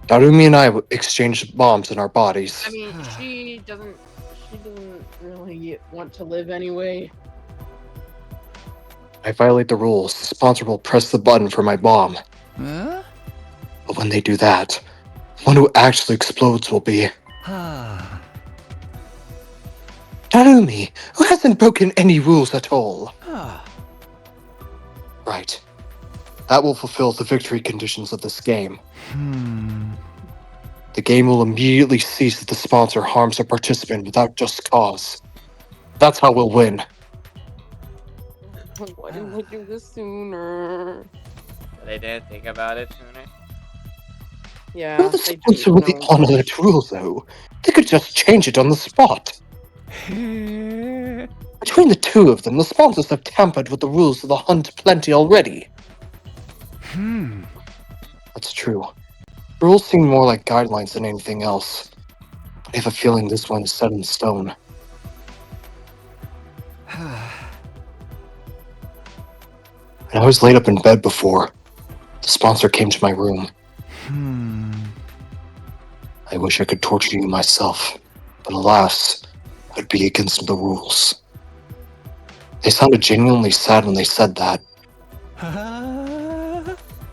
Darumi and I exchanged bombs in our bodies. I mean, she doesn't really want to live anyway. I violate the rules. The sponsor will press the button for my bomb. Huh? But when they do that, the one who actually explodes will be Darumi, who hasn't broken any rules at all. Right. That will fulfill the victory conditions of this game. The game will immediately cease if the sponsor harms a participant without just cause. That's how we'll win. Why didn't we do this sooner? They didn't think about it sooner. Yeah, Will the sponsor really honor that rule, though? They could just change it on the spot. Between the two of them, the sponsors have tampered with the rules of the hunt plenty already. That's true. The rules seem more like guidelines than anything else. But I have a feeling this one is set in stone. When I was laid up in bed before, the sponsor came to my room. I wish I could torture you myself, but alas, that would be against the rules. They sounded genuinely sad when they said that.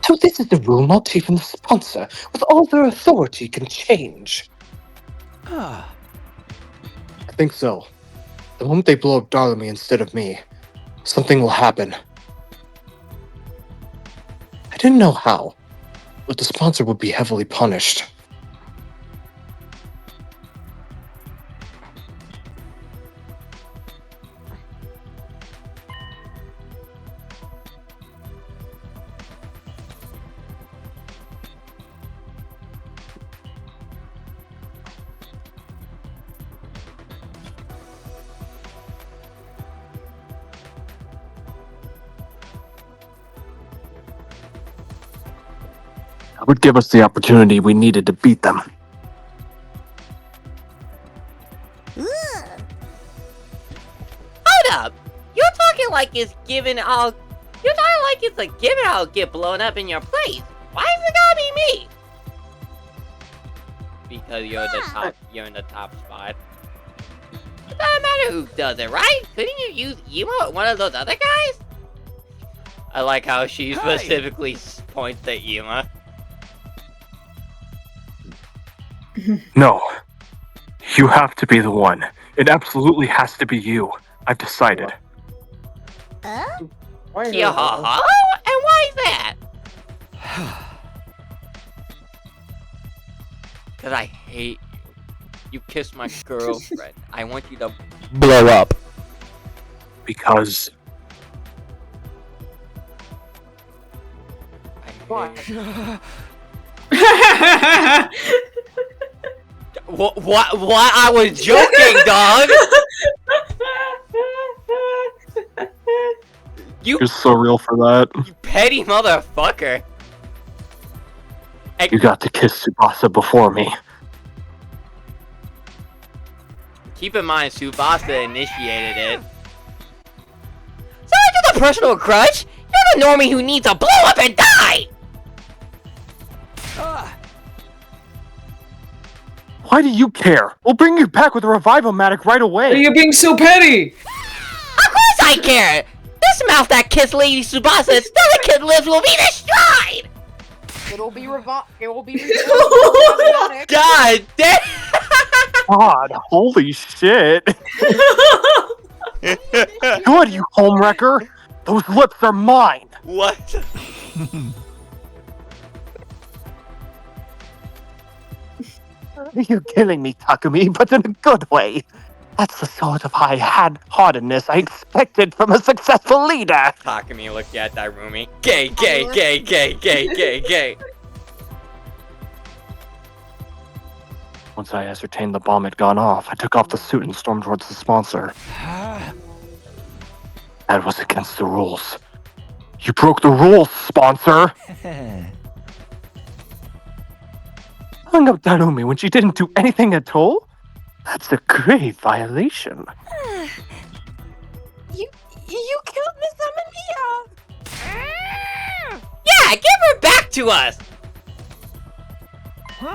So this is the rule not even the sponsor, with all their authority, can change. I think so. The moment they blow up Darumi instead of me, something will happen. I didn't know how, but the sponsor would be heavily punished. That would give us the opportunity we needed to beat them. Hold up! You're talking like it's given I'll... You're talking like it's a given I'll get blown up in your place. Why is it gotta be me? Because you're the top. You're in the top spot. It doesn't matter who does it, right? Couldn't you use Emo at one of those other guys? I like how she specifically points at Yuma. No. You have to be the one. It absolutely has to be you. I've decided. Yo-ho-ho? And why is that? Because I hate you. You kissed my girlfriend. I want you to blow up. Because... What? What? I was joking, dog! You're so real for that. You petty motherfucker. You got to kiss Tsubasa before me. Keep in mind, Tsubasa initiated it. Sorry to the personal grudge! You're the normie who needs to blow up and die! Why do you care? We'll bring you back with a revival-matic right away. You're being so petty! Of course I care! This mouth that kissed Lady Tsubasa still a kid lives will be destroyed! It'll be revoked. It will be revoked. God damn! God, holy shit. Good, you homewrecker. Those lips are mine. What? You're killing me, Takumi, but in a good way. That's the sort of high-heartedness I expected from a successful leader. Takumi looked at Dairumi. Gay, gay, gay, gay, gay, gay, gay. Once I ascertained the bomb had gone off, I took off the suit and stormed towards the sponsor. That was against the rules. You broke the rules, sponsor! Hung up Darumi when she didn't do anything at all? That's a grave violation. You killed Miss Amamiya! Yeah, give her back to us!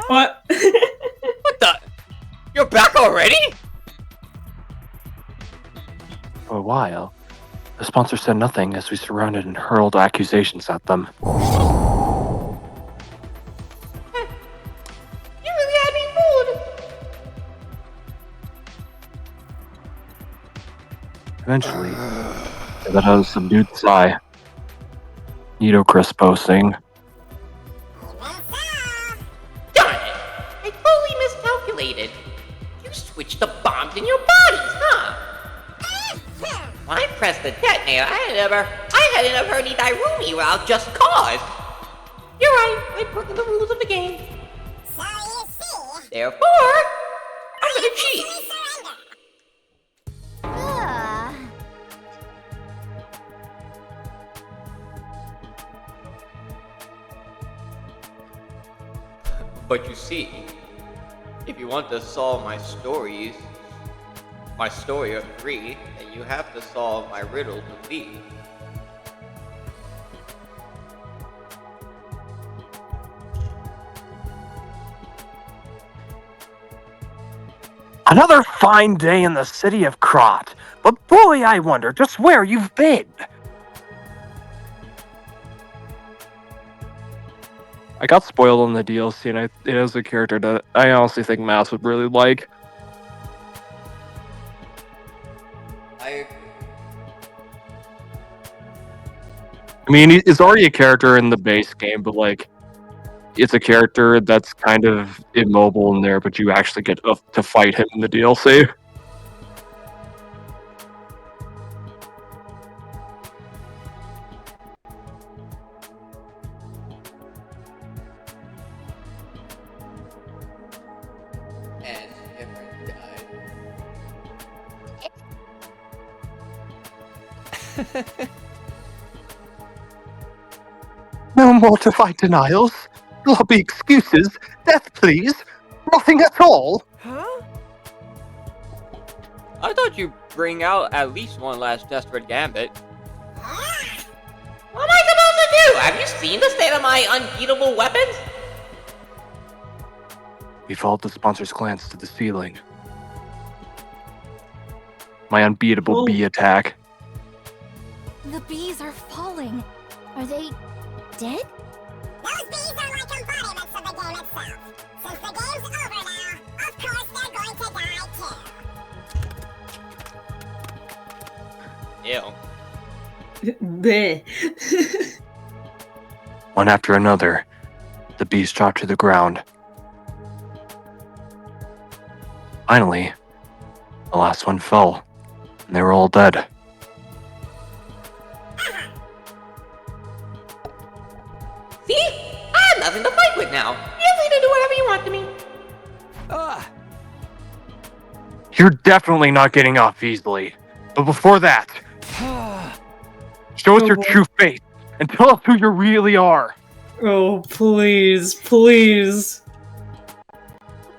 What? What the? You're back already? For a while, the sponsor said nothing as we surrounded and hurled accusations at them. You really had me fooled! Eventually, they let out a subdued sigh. Nito Crispo saying, Darn it! I totally miscalculated. You switched the bombs in your bodies, huh? When I pressed the detonator, I hadn't have heard any Dairumi without just cause. You're right, I broke the rules of the game. So you see. Therefore, I'm gonna cheat. But you see, if you want to solve my story of 3, then you have to solve my riddle of V. Another fine day in the city of Krat, but boy, I wonder just where you've been. I got spoiled on the DLC, and it is a character that I honestly think Mass would really like. I mean, it's already a character in the base game, but like, it's a character that's kind of immobile in there, but you actually get to fight him in the DLC. No mortified denials, lobby excuses, death pleas, nothing at all. Huh? I thought you'd bring out at least one last desperate gambit. What am I supposed to do? Have you seen the state of my unbeatable weapons? We followed the sponsor's glance to the ceiling. My unbeatable bee attack. The bees are falling. Are they dead? Those bees are like embodiments of the game itself. Since the game's over now, of course they're going to die too. Ew. Bleh. One after another, the bees dropped to the ground. Finally, the last one fell, and they were all dead. See? I have nothing to fight with now. You're free to do whatever you want to me. You're definitely not getting off easily. But before that, show us your true face and tell us who you really are. Oh, please, please.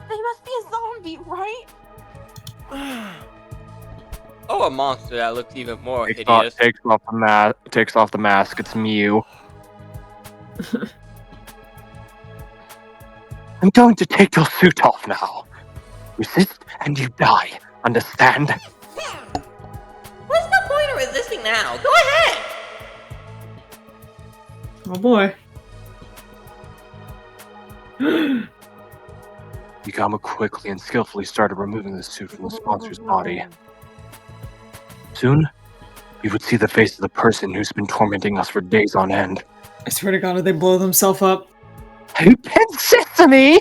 They must be a zombie, right? Oh, a monster that looks even more Takes hideous. off the mask. It's Mew. I'm going to take your suit off now. Resist and you die. Understand? What's the point of resisting now? Go ahead. Oh boy. Yagama quickly and skillfully started removing the suit from the sponsor's body. Soon, we would see the face of the person who's been tormenting us for days on end. I swear to God, did they blow themselves up? Open sesame!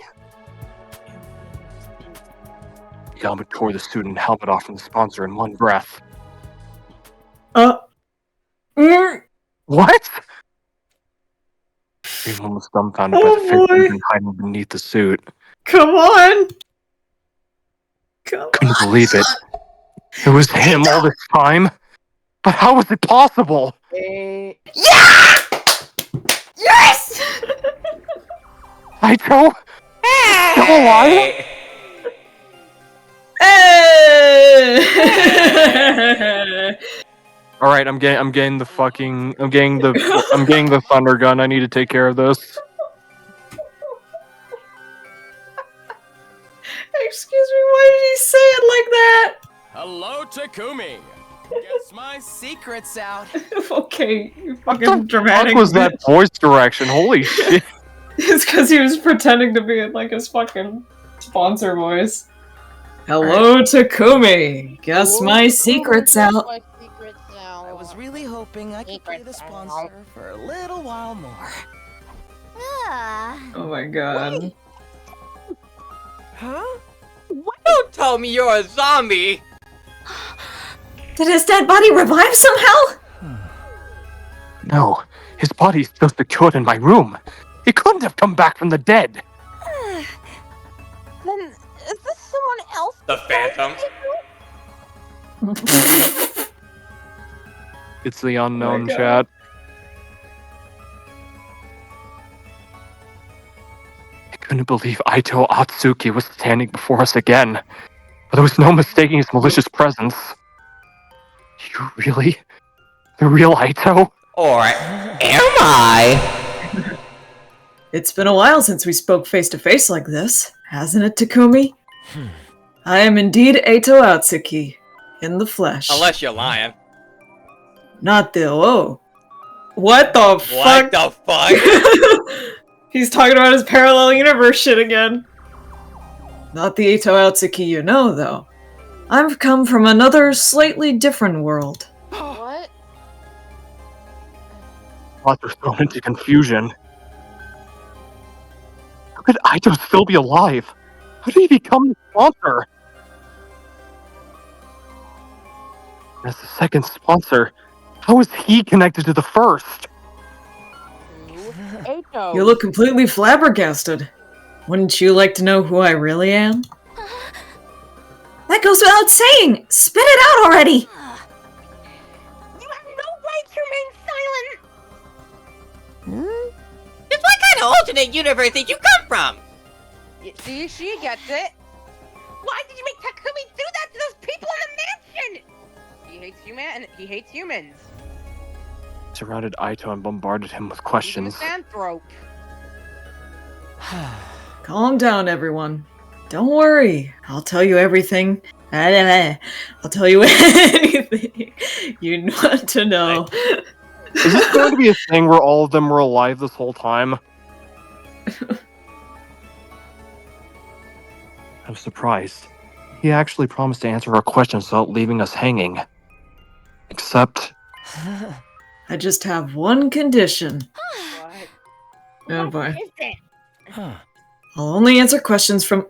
Yagama tore the suit and helmet off from the sponsor in one breath. What? Everyone was dumbfounded by the face that had been hiding beneath the suit. Come on! Couldn't believe it. It was him all this time? But how was it possible? Yeah! Yes! Aito? Still alive? Alright, I'm getting the thunder gun. I need to take care of this. Excuse me, why did he say it like that? Hello, Takumi. Guess my secret's out. Okay, you What fucking the dramatic. fuck was that voice direction? Holy shit. It's because he was pretending to be in like his fucking sponsor voice. Hello, Takumi. Guess my secret's out. I was really hoping I could play the sponsor for a little while more. Oh my god. Huh? Don't tell me you're a zombie! Did his dead body revive somehow? No, his body's still secured in my room. He couldn't have come back from the dead. Then, is this someone else? The Phantom? It's the unknown, God. chat. I couldn't believe Aito Atsuki was standing before us again. But there was no mistaking his malicious presence. You really? The real Aito? Or am I? It's been a while since we spoke face to face like this, hasn't it, Takumi? I am indeed Aito Atsuki, in the flesh. Unless you're lying. Not the What the fuck? What the fuck? He's talking about his parallel universe shit again. Not the Aito Atsuki you know, though. I've come from another, slightly different world. What? Thoughts were thrown into confusion. How could Aito still be alive? How did he become the sponsor? As the second sponsor, how is he connected to the first? Aito. You look completely flabbergasted. Wouldn't you like to know who I really am? That goes without saying! Spit it out already! You have no right to remain silent! Just what kind of alternate universe did you come from? See, she gets it. Why did you make Takumi do that to those people in the mansion? He hates humans. Surrounded Aito and bombarded him with He's a questions. misanthrope. Calm down, everyone. Don't worry. I'll tell you everything. I'll tell you anything you want to know. Is this going to be a thing where all of them were alive this whole time? I'm surprised. He actually promised to answer our questions without leaving us hanging. Except... I just have one condition. Oh boy. Is it? I'll only answer questions from...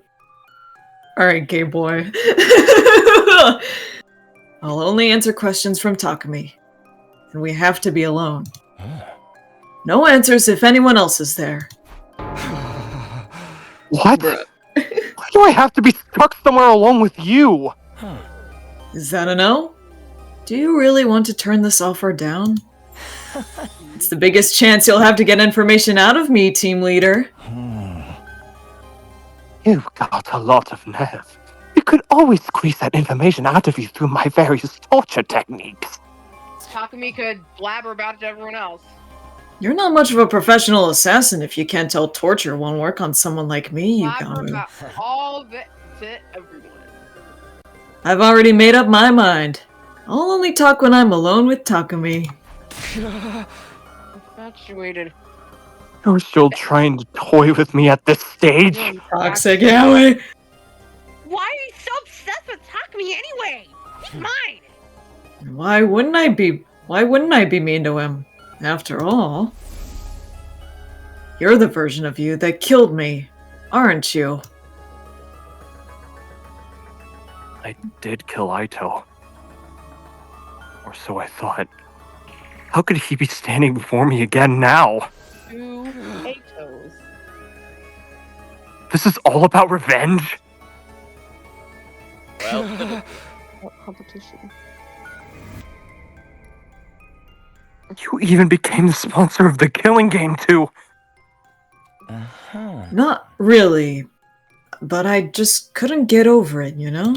Alright, gay boy. I'll only answer questions from Takumi. And we have to be alone. No answers if anyone else is there. What? Why do I have to be stuck somewhere alone with you? Is that a no? Do you really want to turn this offer down? It's the biggest chance you'll have to get information out of me, team leader. You've got a lot of nerve. You could always squeeze that information out of you through my various torture techniques. Takumi could blabber about it to everyone else. You're not much of a professional assassin if you can't tell torture won't work on someone like me, Blabber Yugamu. about all of it to everyone. I've already made up my mind. I'll only talk when I'm alone with Takumi. Infatuated. You're still trying to toy with me at this stage? Toxic Yaoi! Why are you so obsessed with Takumi anyway? He's mine. Why wouldn't I be mean to him? After all, you're the version of you that killed me, aren't you? I did kill Aito. Or so I thought. How could he be standing before me again now? 2 Aitos. This is all about revenge? Well, What competition? You even became the sponsor of the Killing Game, too! Not really, but I just couldn't get over it, you know?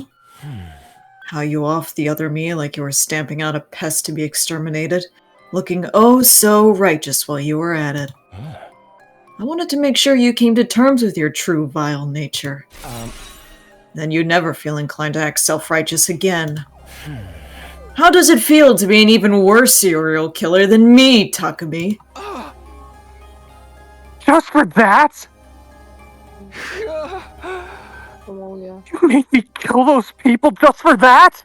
How you offed the other me like you were stamping out a pest to be exterminated, looking oh so righteous while you were at it. I wanted to make sure you came to terms with your true vile nature. Then you'd never feel inclined to act self-righteous again. How does it feel to be an even worse serial killer than me, Takumi? Just for that? Oh, yeah. You made me kill those people just for that?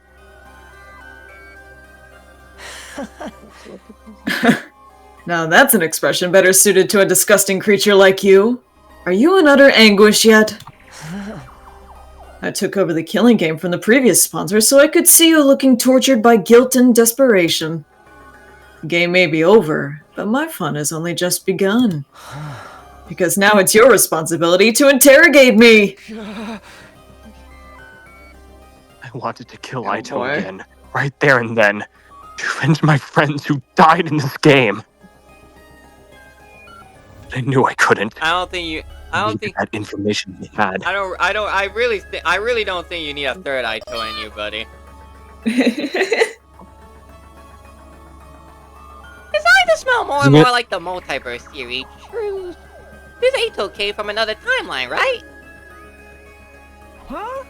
Now that's an expression better suited to a disgusting creature like you. Are you in utter anguish yet? I took over the Killing Game from the previous sponsor so I could see you looking tortured by guilt and desperation. The game may be over, but my fun has only just begun. Because now it's your responsibility to interrogate me! I wanted to kill Oh, Aito boy. again, right there and then, to avenge my friends who died in this game. But I knew I couldn't. I don't think that information he had. I really don't think you need a third Aito in you, buddy. His eyes smell more and more like the Multiverse series. True. This Aito came from another timeline, right? Huh?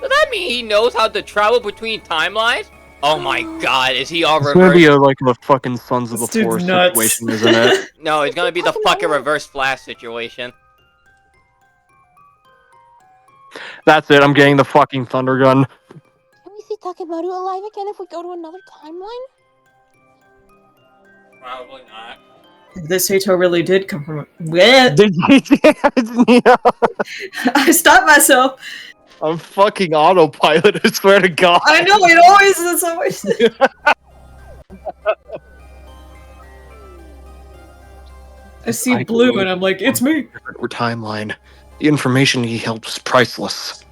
Does that mean he knows how to travel between timelines? Oh my god, is he all It's reversed? gonna be like a fucking Sons of the This dude's Forest nuts. situation, isn't it? No, it's gonna be the fucking reverse Flash situation. That's it, I'm getting the fucking Thunder Gun. Can we see Takemaru alive again if we go to another timeline? Probably not. This Hato really did come from What? Yeah. I stopped myself! I'm fucking autopilot, I swear to god. I know, it's always... I see blue and I'm like, it's me! Or timeline. The information he held was priceless.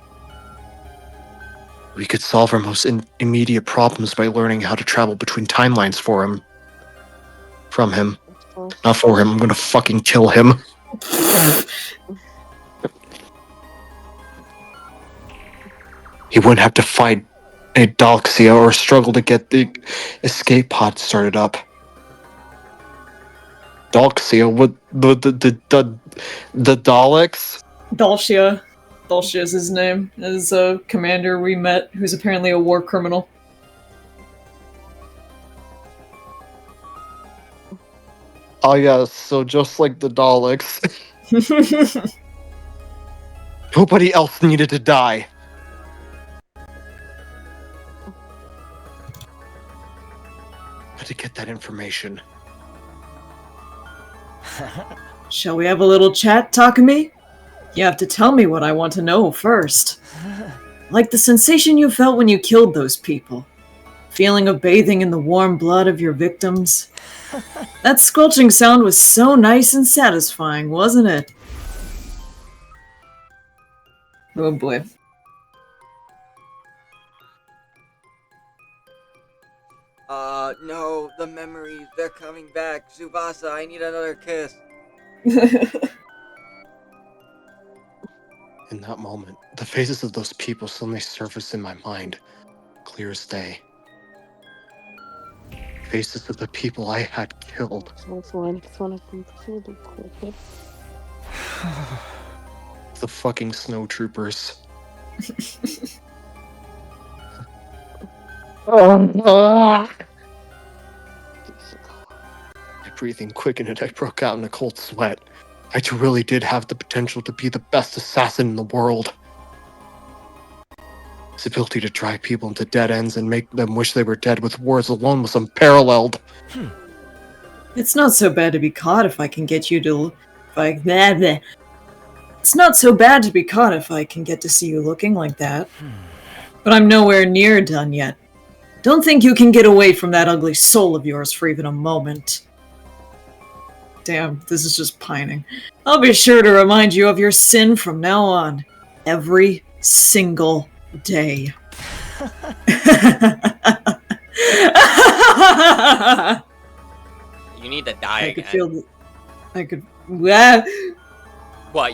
We could solve our most immediate problems by learning how to travel between timelines for him. From him. Not for him, I'm gonna fucking kill him. He wouldn't have to fight a Dalxia or struggle to get the escape pod started up. Dalxia, what the Daleks? Dalshia. Dalshia is his name. Is a commander we met who's apparently a war criminal. Oh yeah, so just like the Daleks. Nobody else needed to die. How to get that information? Shall we have a little chat, Takumi? You have to tell me what I want to know first. Like the sensation you felt when you killed those people. Feeling of bathing in the warm blood of your victims. That squelching sound was so nice and satisfying, wasn't it? Oh boy. No, the memories, they're coming back. Tsubasa, I need another kiss. In that moment, the faces of those people suddenly surfaced in my mind, clear as day. Faces of the people I had killed. The fucking snow troopers. I breathing quickened and I broke out in a cold sweat. Aito really did have the potential to be the best assassin in the world. His ability to drag people into dead ends and make them wish they were dead with words alone was unparalleled. It's not so bad to be caught if I can get you to... It's not so bad to be caught if I can get to see you looking like that. But I'm nowhere near done yet. Don't think you can get away from that ugly soul of yours for even a moment. Damn, this is just pining. I'll be sure to remind you of your sin from now on. Every single day. You need to die I could again. feel the... I could... What?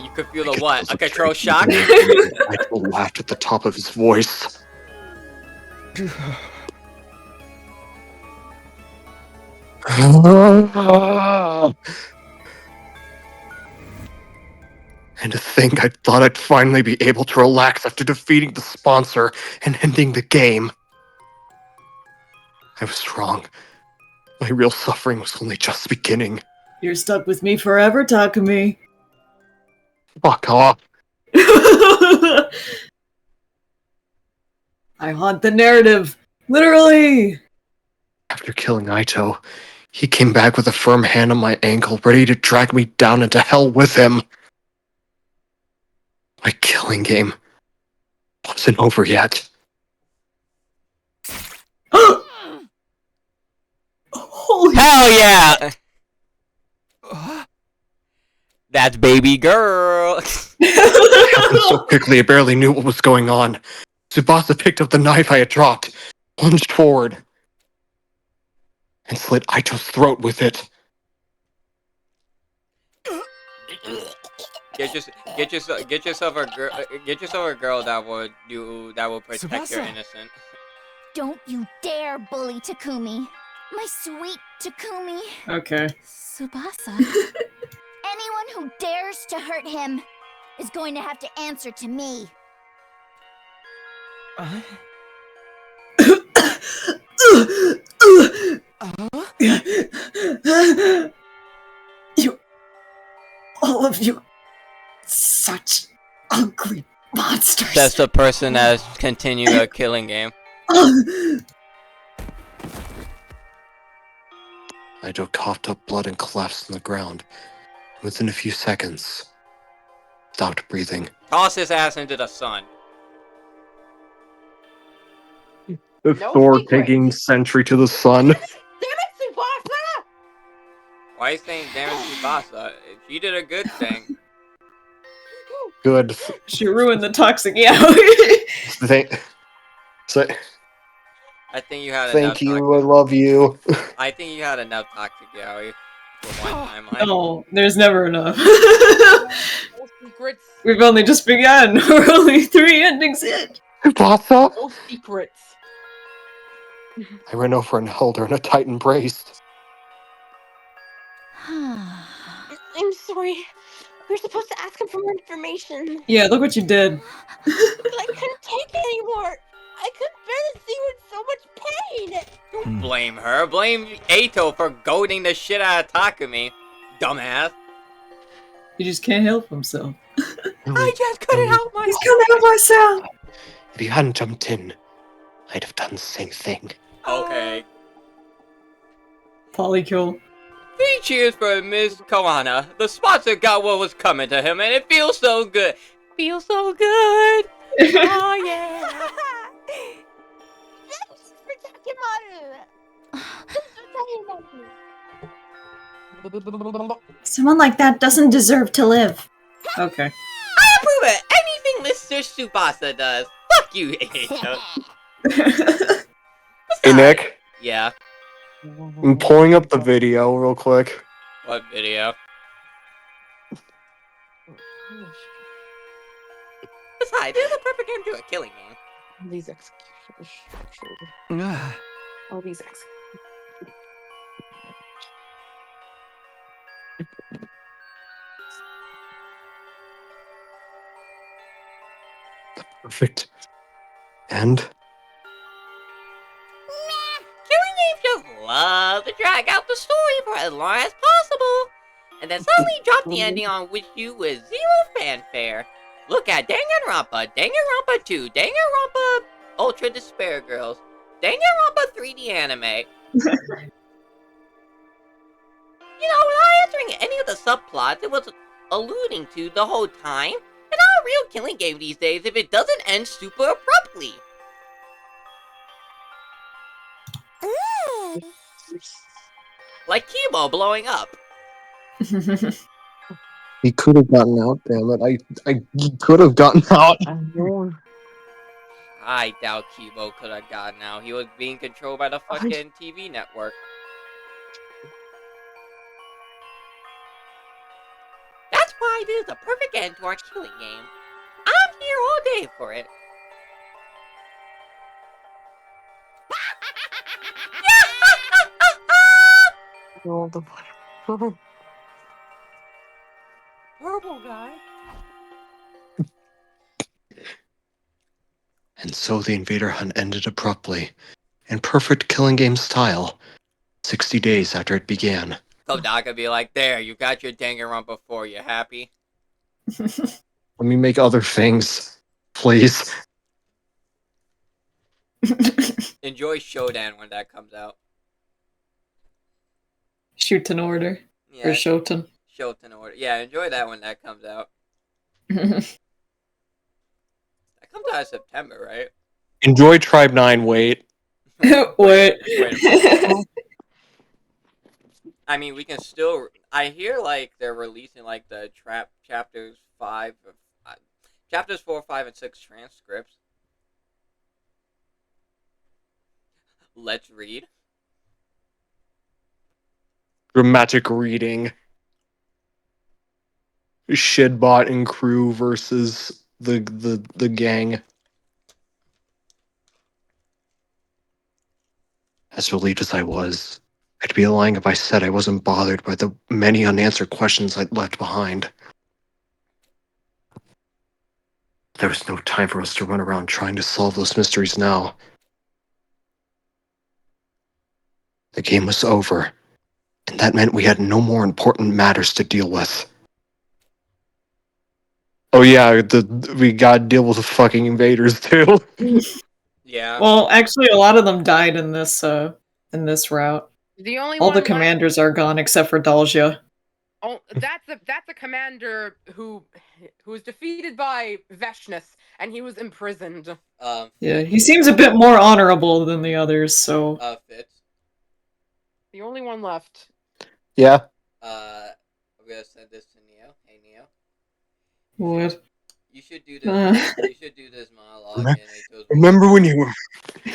You could feel the what? A control shock? Aito laughed at the top of his voice. And to think I thought I'd finally be able to relax after defeating the sponsor and ending the game. I was wrong. My real suffering was only just beginning. You're stuck with me forever, Takumi. Fuck off. I haunt the narrative. Literally. After killing Aito, he came back with a firm hand on my ankle, ready to drag me down into hell with him. My killing game wasn't over yet. Holy Hell yeah! That's baby girl. It happened so quickly I barely knew what was going on. Tsubasa picked up the knife I had dropped, plunged forward, and slit Aito's throat with it. Get yourself a girl that will protect your Tsubasa. innocent. Don't you dare bully Takumi. My sweet Takumi. Okay. Tsubasa. Anyone who dares to hurt him is going to have to answer to me. You... All of you... Such ugly monsters. That's the person that has continued a killing game. Aito coughed up blood and collapsed on the ground. Within a few seconds, stopped breathing. Toss his ass into the sun. The No Thor secret. taking Sentry to the sun. Damn it, Tsubasa! Why are you saying damn it, Tsubasa? She did a good thing. Good. She ruined the toxic yaoi. I think you had enough. Thank you, I love you. I think you had enough toxic yaoi for one time. No, there's never enough. No secrets. We've only just begun. We're only 3 endings in. Tsubasa? No secrets. I ran over and held her in a tight embrace. I'm sorry. We were supposed to ask him for more information. Yeah, look what you did. But I couldn't take it anymore. I couldn't bear to see you in so much pain. Don't blame her. Blame Aito for goading the shit out of Takumi. Dumbass. He just can't help himself. I just couldn't help myself. Can't help myself. If you hadn't jumped in, I'd have done the same thing. Okay. Polykill. 3 cheers for Miss Koana. The sponsor got what was coming to him, and it feels so good. Feels so good. Oh yeah. Thanks for Takemaru. Someone like that doesn't deserve to live. Okay. I approve of anything Mr. Tsubasa does. Fuck you, Aito. Hey, Nick. Yeah. I'm pulling up the video real quick. What video? Besides, this is a perfect game to a killing game. All these executions structured. All these executions. Perfect. And Killing games just love love to drag out the story for as long as possible, and then suddenly drop the ending on which you with zero fanfare. Look at Danganronpa, Danganronpa 2, Danganronpa Ultra Despair Girls, Danganronpa 3D anime. You know, without answering any of the subplots it was alluding to the whole time, it's not a real killing game these days if it doesn't end super abruptly. Like Kibo blowing up. He could have gotten out, damn it. He could have gotten out. I doubt Kibo could have gotten out. He was being controlled by the fucking TV network. That's why this is the perfect end to our killing game. I'm here all day for it. Purple guy. And so the invader hunt ended abruptly, in perfect killing game style, 60 days after it began. Kodaka be like, there, you got your Danganronpa 4, you happy? Let me make other things, please. Enjoy Shodan when that comes out. Shoot an order. Yeah, Or Shoten. Shoten order. Yeah, enjoy that when that comes out. That comes out in September, right? Enjoy Tribe 9, wait. Wait. Wait a minute. I mean, we can still... I hear, like, they're releasing, like, the chapters 4, 5, and 6 transcripts. Let's read. Dramatic reading. Shidbot and crew versus the gang. As relieved as I was, I'd be lying if I said I wasn't bothered by the many unanswered questions I'd left behind. There was no time for us to run around trying to solve those mysteries now. The game was over, and that meant we had no more important matters to deal with. Oh yeah, we gotta deal with the fucking invaders too. Yeah. Well, actually, a lot of them died in this route. The only All one the left- commanders are gone except for Dalgia. Oh, that's a commander who was defeated by Veshnus, and he was imprisoned. Yeah, he seems a bit more honorable than the others, so... Fitz. The only one left. Yeah. I'm gonna send this to Neo. Hey, Neo. What? You should do this. You should do this monologue. Remember when you were...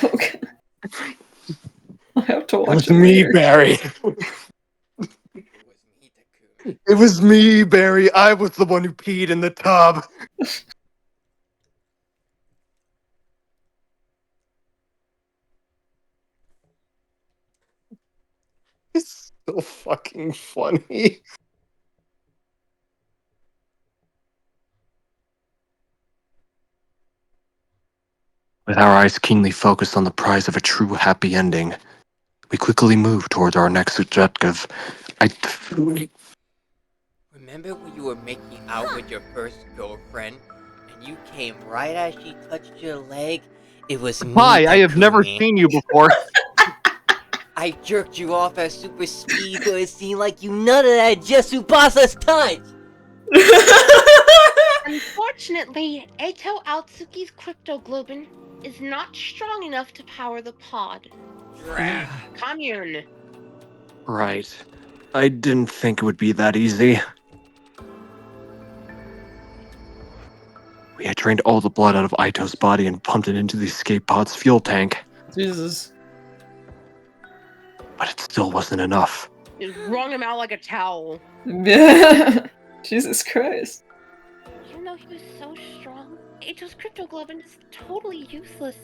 Okay. I have to It watch was it me, later. Barry. It was me, Barry. I was the one who peed in the tub. It's so fucking funny. With our eyes keenly focused on the prize of a true happy ending, we quickly moved toward our next objective. Remember when you were making out with your first girlfriend, and you came right as she touched your leg? It was me. Hi, I have never Takumi. seen you before. I jerked you off at super speed, so it seemed like you nutted at just Tsubasa's touch. Unfortunately, Eito Altsuki's cryptoglobin is not strong enough to power the pod. Commune. Right. I didn't think it would be that easy. We had drained all the blood out of Aito's body and pumped it into the escape pod's fuel tank, Jesus. but it still wasn't enough. Just wrung him out like a towel. Jesus Christ. Even though he was so strong, Eito's cryptoglobin is totally useless.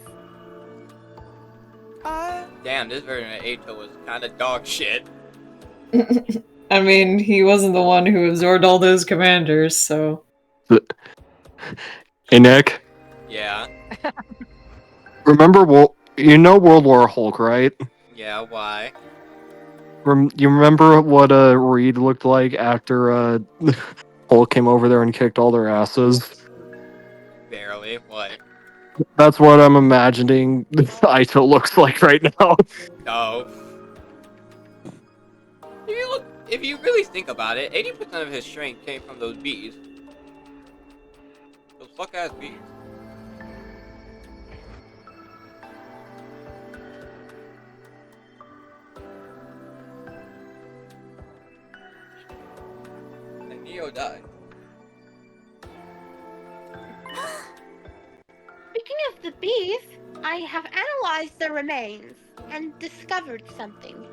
Damn, this version of Eito was kind of dog shit. I mean, he wasn't the one who absorbed all those commanders, so... Hey, Nick. Yeah. Remember, you know World War Hulk, right? Yeah, why? You remember what Reed looked like after Hulk came over there and kicked all their asses? Barely. What? That's what I'm imagining Aito looks like right now. No. If you really think about it, 80% of his strength came from those bees. Those fuck-ass bees. And Neo died. Speaking of the bees, I have analyzed their remains and discovered something.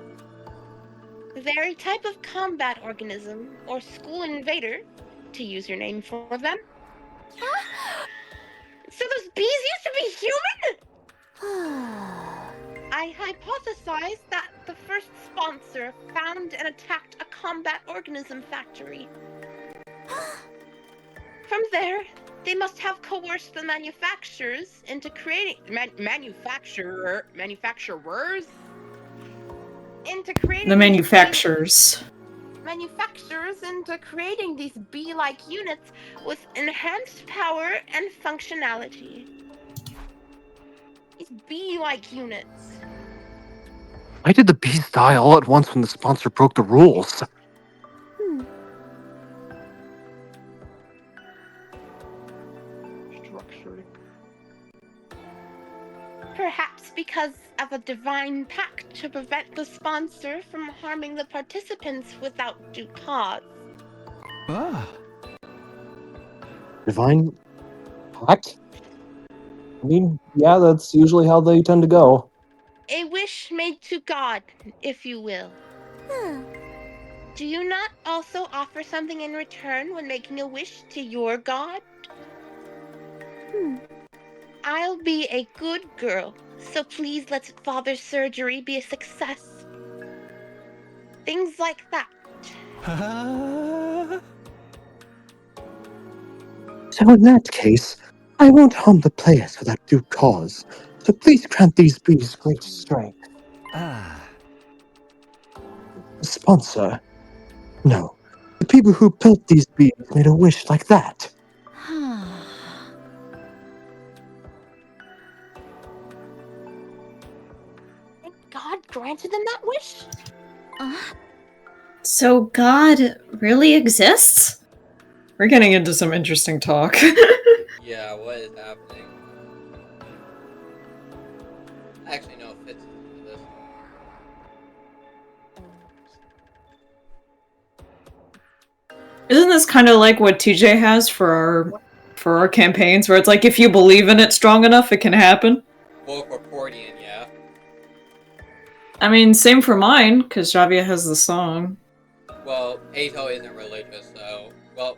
The very type of combat organism, or school invader, to use your name for them. So those bees used to be human? I hypothesized that the first sponsor found and attacked a combat organism factory. From there, they must have coerced the manufacturers into creating manufacturers into creating The manufacturers. manufacturers into creating these bee-like units with enhanced power and functionality. These bee-like units. Why did the bees die all at once when the sponsor broke the rules? Structure. Perhaps because of a divine pact to prevent the sponsor from harming the participants without due cause. Divine Pact? I mean, yeah, that's usually how they tend to go. A wish made to God, if you will. Do you not also offer something in return when making a wish to your God? I'll be a good girl, so please let Father's surgery be a success. Things like that. So in that case, I won't harm the players without due cause. So please grant these bees great strength. The sponsor? No. The people who built these bees made a wish like that. And God granted them that wish? So God really exists? We're getting into some interesting talk. Yeah, what is happening? I actually know it fits into this. Isn't this kind of like what TJ has for our campaigns, where it's like if you believe in it strong enough, it can happen? Well, for Portian, yeah. I mean, same for mine, because Javia has the song. Well, Aito isn't religious, so... Well...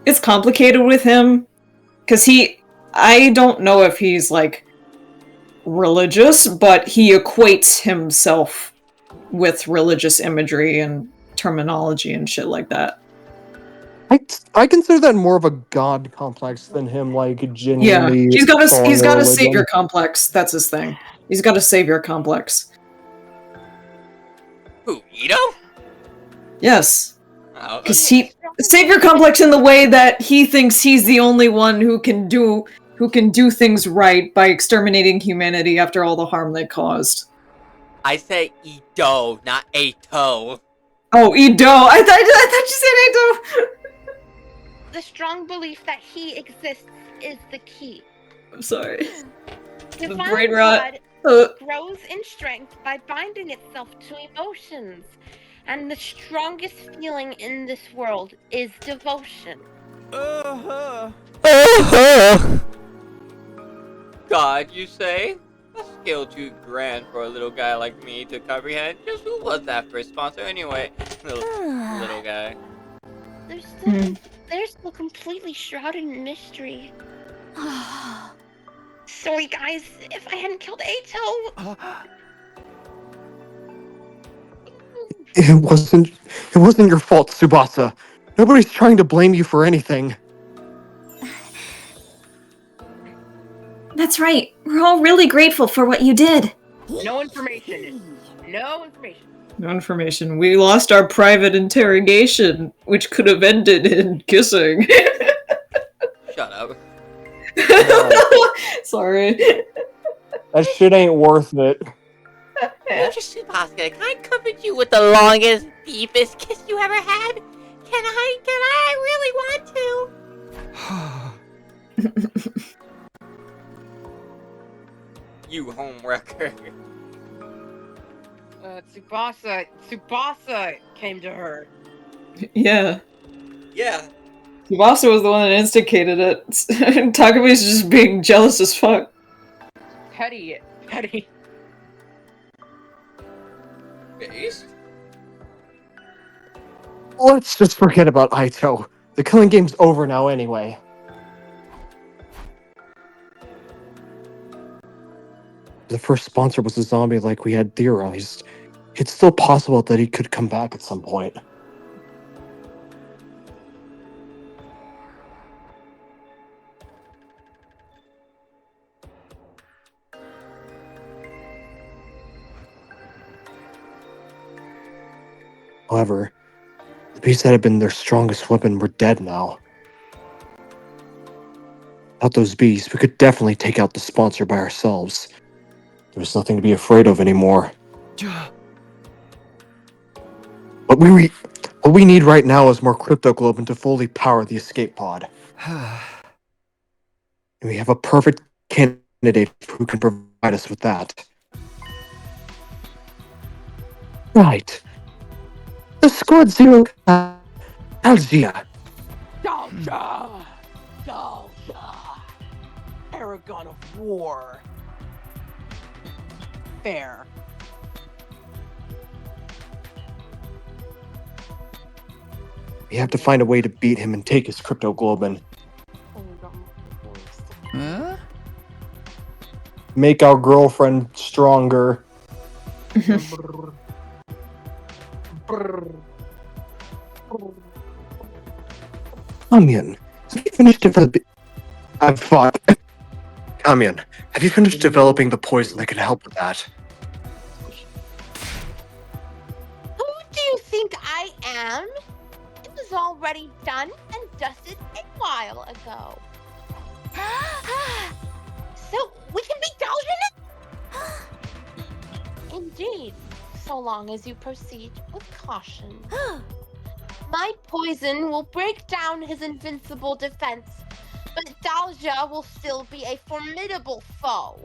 It's complicated with him, because I don't know if he's, like, religious, but he equates himself with religious imagery and terminology and shit like that. I consider that more of a god complex than him, like, genuinely. Yeah, he's got a religion. savior complex. That's his thing. He's got a savior complex. Who, Ito? Yes. Oh, Because savior complex in the way that he thinks he's the only one who can do things right by exterminating humanity after all the harm they caused. I said Ito, not Aito. Oh, Ito! I thought you said Ito! The strong belief that he exists is the key. I'm sorry. Divine brain rot. blood grows in strength by binding itself to emotions. And the strongest feeling in this world is devotion. God, you say? A skill too grand for a little guy like me to comprehend. Just who was that first sponsor anyway? Little guy. They're still completely shrouded in mystery. Sorry guys, if I hadn't killed Aito. It wasn't your fault, Tsubasa. Nobody's trying to blame you for anything. That's right. We're all really grateful for what you did. No information. No information. No information. We lost our private interrogation, which could have ended in kissing. Shut up. Sorry. That shit ain't worth it. Major Tsubasa, can I comfort you with the longest, deepest kiss you ever had? Can I really want to? You homewrecker. Tsubasa came to her. Yeah. Yeah. Tsubasa was the one that instigated it. Takumi's just being jealous as fuck. Petty. Based? Let's just forget about Aito. The killing game's over now anyway. The first sponsor was a zombie like we had theorized. It's still possible that he could come back at some point. However, the beasts that had been their strongest weapon were dead now. Without those beasts, we could definitely take out the sponsor by ourselves. There was nothing to be afraid of anymore. What we need right now is more cryptoglobin to fully power the escape pod. And we have a perfect candidate who can provide us with that. Right. The Squad Zero Algia. Dalja! Paragon of War. Fair. We have to find a way to beat him and take his cryptoglobin. Huh? Make our girlfriend stronger. Kamyan, have you finished developing? I'm fine. Kamyan, have you finished developing the poison that can help with that? Who do you think I am? It was already done and dusted a while ago. So we can beat Dalja now? Indeed, so long as you proceed with caution. My poison will break down his invincible defense, but Dalja will still be a formidable foe.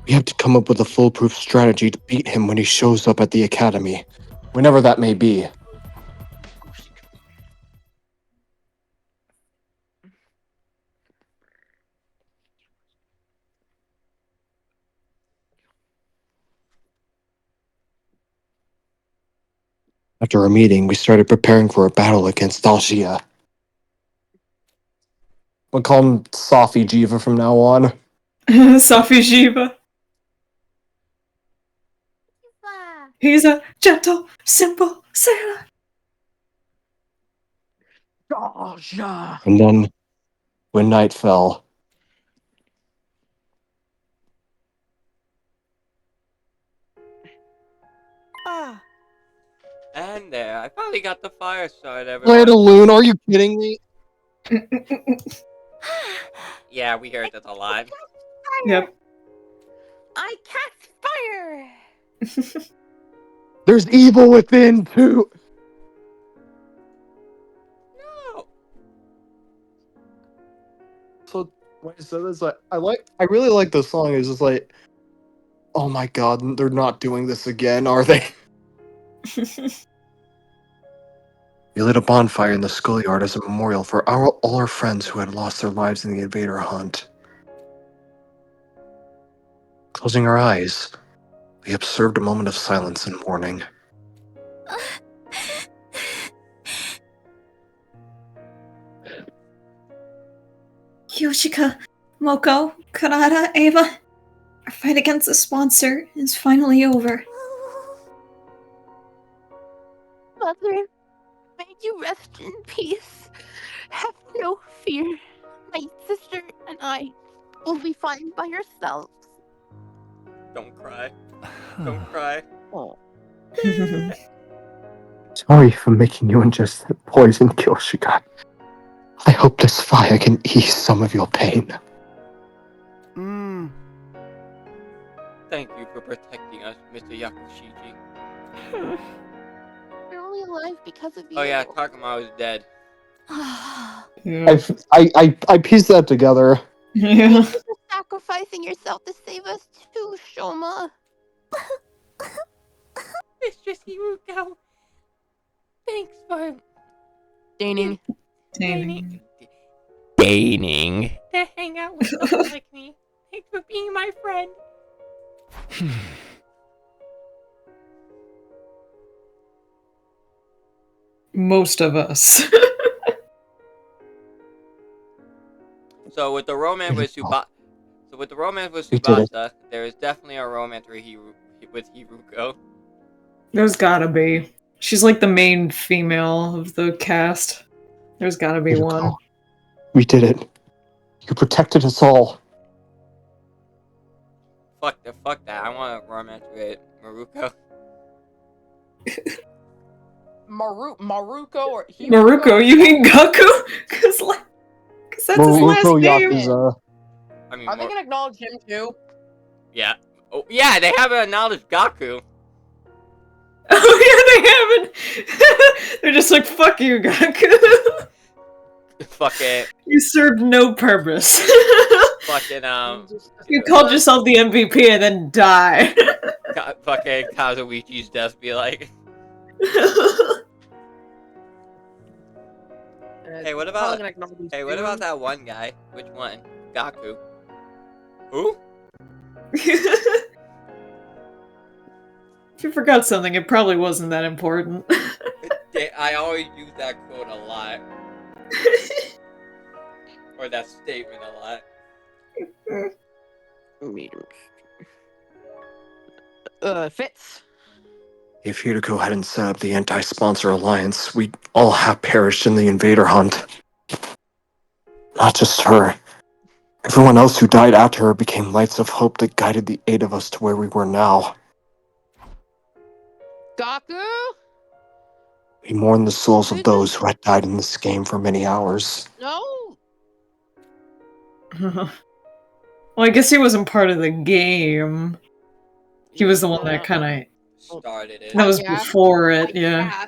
We have to come up with a foolproof strategy to beat him when he shows up at the academy, whenever that may be. After our meeting, we started preparing for a battle against Dalgia. We'll call him Safi Jiva from now on. Safi Jiva. He's a gentle, simple sailor. And then, when night fell, And there, I finally got the fire started, Play it everyone. alone, are you kidding me? Yeah, we heard that a lot. Yep. I cast fire! There's evil within, too! No. So, when I said this, I really like the song. It's just like, oh my god, they're not doing this again, are they? We lit a bonfire in the schoolyard as a memorial for all our friends who had lost their lives in the invader hunt. Closing our eyes, we observed a moment of silence and mourning. Yoshika, Moko, Karada, Ava, our fight against the sponsor is finally over. Mother, may you rest in peace. Have no fear. My sister and I will be fine by ourselves. Don't cry. Don't cry. Oh. Sorry for making you ingest that poison, Kyoshika. I hope this fire can ease some of your pain. Thank you for protecting us, Mr. Yakushiji. We're only alive because of you. Oh yeah, Takuma is dead. I pieced that together. Yeah. Thank you for sacrificing yourself to save us too, Shoma. Mistress Hiruko. Thanks for Deigning to hang out with someone like me. Thanks for being my friend. Most of us. So with the romance with We did it. Tsubasa, there is definitely a romance with Hiruko. There's gotta be. She's like the main female of the cast. There's gotta be one. We did it. You protected us all. Fuck that. I want a romance with Maruko. Maruko or Maruko, you mean Gaku? Cause that's his last Maruko name. Yakuza. I mean, Are they gonna acknowledge him too? yeah. Oh yeah, they haven't acknowledged Gaku. Oh yeah, they haven't. They're just like, fuck you, Gaku. Fuck it. You served no purpose. Fucking You called yourself the MVP and then die. fucking Kazuichi's death be like. Hey, what about that one guy? Which one? Gaku. Who? If you forgot something, it probably wasn't that important. I always use that quote a lot. Or that statement a lot. Fitz. If Hiruko hadn't set up the anti-sponsor alliance, we'd all have perished in the invader hunt. Not just her. Everyone else who died after her became lights of hope that guided the 8 of us to where we were now. Gaku? We mourn the souls of those who had died in this game for many hours. No. Well, I guess he wasn't part of the game. He was the one that kind of started it. That was before it, yeah.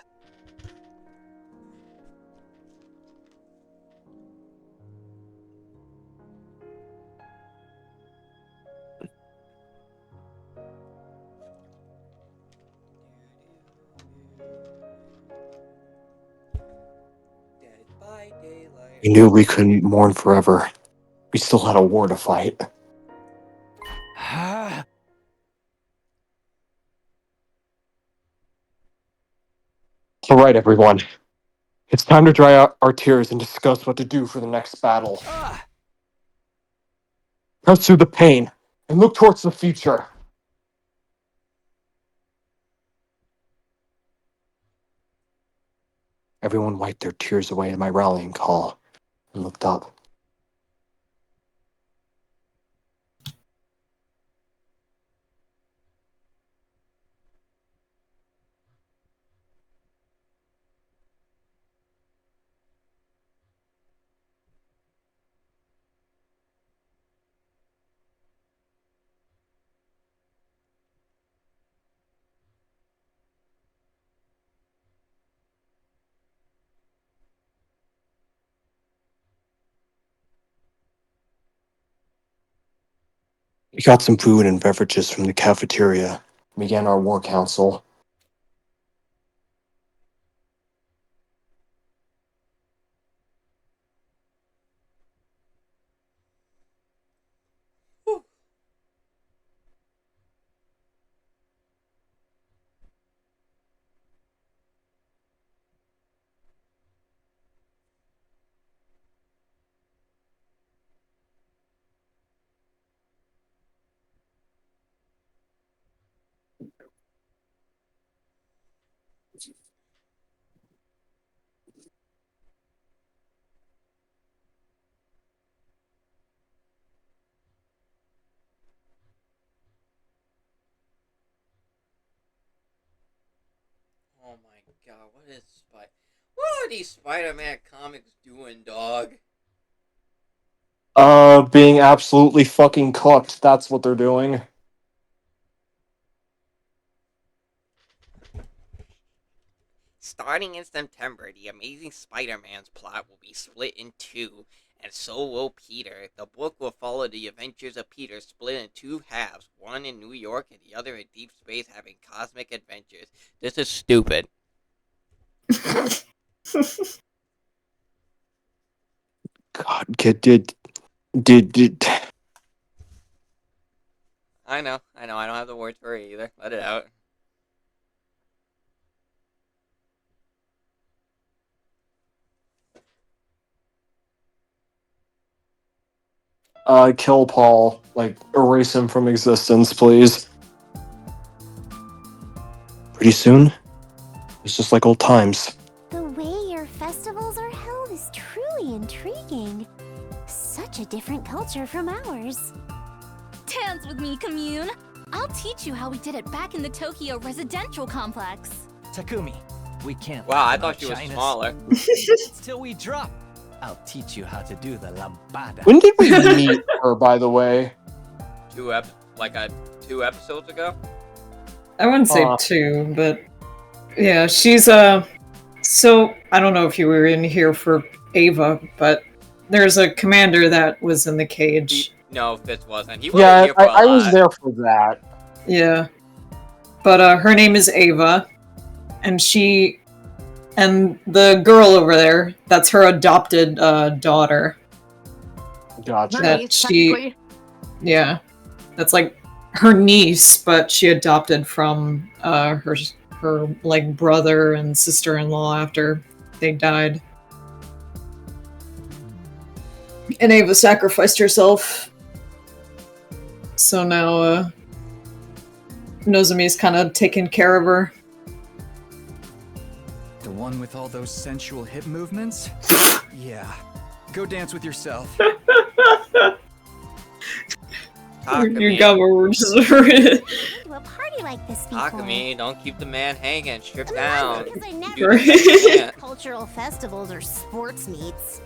We knew we couldn't mourn forever. We still had a war to fight. Alright, everyone. It's time to dry out our tears and discuss what to do for the next battle. Press through the pain and look towards the future. Everyone wiped their tears away at my rallying call and looked up. We got some food and beverages from the cafeteria and began our war council. Oh my god, what are these Spider-Man comics doing, dog? Being absolutely fucking cooked. That's what they're doing. Starting in September, the Amazing Spider-Man's plot will be split in two, and so will Peter. The book will follow the adventures of Peter split in two halves, one in New York and the other in deep space having cosmic adventures. This is stupid. God, kid, did. I know, I don't have the words for it either. Let it out. Kill Paul. Like, erase him from existence, please. Pretty soon, it's just like old times. The way your festivals are held is truly intriguing. Such a different culture from ours. Dance with me, commune. I'll teach you how we did it back in the Tokyo residential complex. Takumi, we can't. Wow, I talk thought about she was shyness. smaller. Till we drop. I'll teach you how to do the lambada. When did we meet her, by the way? 2 episodes ago? I wouldn't say two, but yeah, she's so I don't know if you were in here for Ava, but there's a commander that was in the cage. No, Fitz wasn't. He wasn't here for a I was lot. there for that. Yeah. But her name is Ava, and the girl over there, that's her adopted daughter. Gotcha. That yeah, that's like her niece, but she adopted from her like brother and sister-in-law after they died. And Ava sacrificed herself. So now Nozomi's kind of taking care of her. The one with all those sensual hip movements? Yeah. Go dance with yourself. Your gum just To a party like this before. Takumi, don't keep the man hanging. Strip down. Because I Do never the best cultural festivals or sports meets.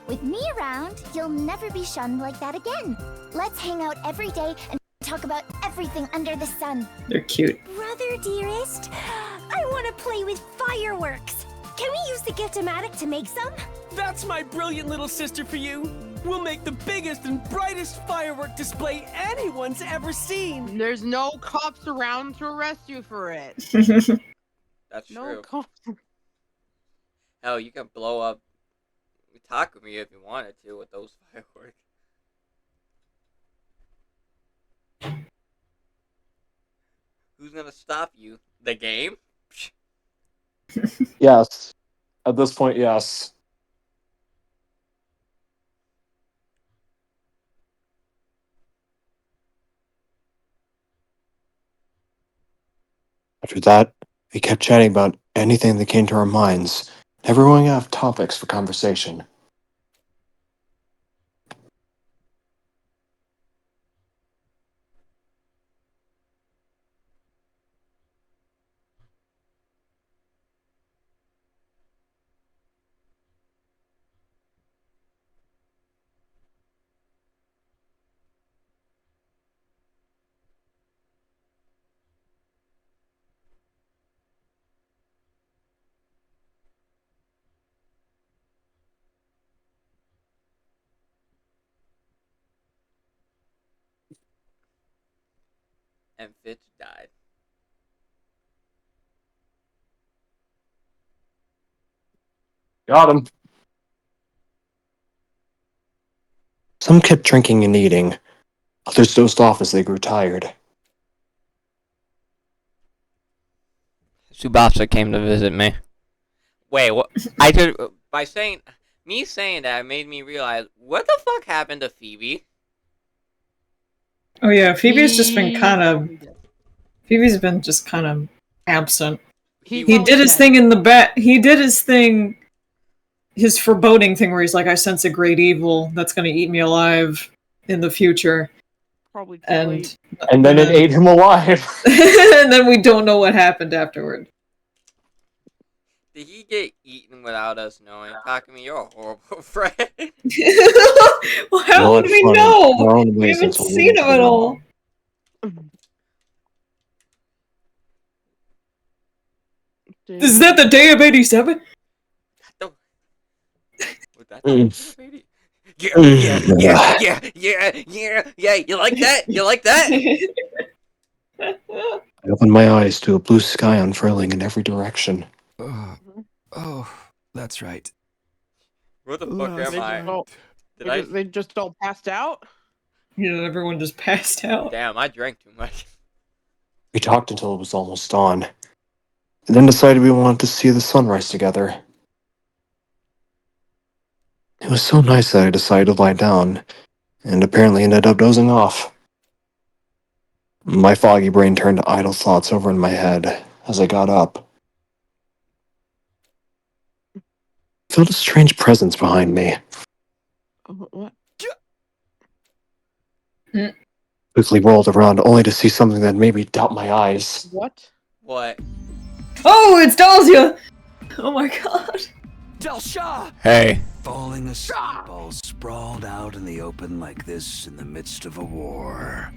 With me around, you'll never be shunned like that again. Let's hang out every day and talk about everything under the sun. They're cute. Brother dearest, I want to play with fireworks. Can we use the Giftomatic to make some? That's my brilliant little sister for you. We'll make the biggest and brightest firework display anyone's ever seen. There's no cops around to arrest you for it. That's No true. cops. Hell, you can blow up Takumi if you wanted to with those fireworks. Who's gonna stop you? The game? Yes. At this point, yes. After that, we kept chatting about anything that came to our minds, never running out of topics for conversation. And Fitz died. Got him. Some kept drinking and eating. Others dozed off as they grew tired. Tsubasa came to visit me. Wait, what? I did by saying that made me realize what the fuck happened to Phoebe. Oh yeah, Phoebe's been just kind of absent. He did his thing in the back. He did his thing, his foreboding thing, where he's like, "I sense a great evil that's going to eat me alive in the future." Probably. And then it ate him alive. And then we don't know what happened afterward. Did he get eaten without us knowing? Takumi, you're a horrible friend. Well, how Well, would it's we fine. know? We're on the We way haven't since seen him at all. Is that the day of 87? Mm. Yeah. You like that? You like that? I opened my eyes to a blue sky unfurling in every direction. Oh, that's right. Where the fuck am I? They just all passed out? Yeah, everyone just passed out. Damn, I drank too much. We talked until it was almost dawn, and then decided we wanted to see the sunrise together. It was so nice that I decided to lie down, and apparently ended up dozing off. My foggy brain turned to idle thoughts over in my head as I got up. I felt a strange presence behind me. What? Quickly rolled around only to see something that made me doubt my eyes. What? What? Oh, it's Dalsia! Oh my god. Delsha! Hey. Falling asleep all sprawled out in the open like this in the midst of a war.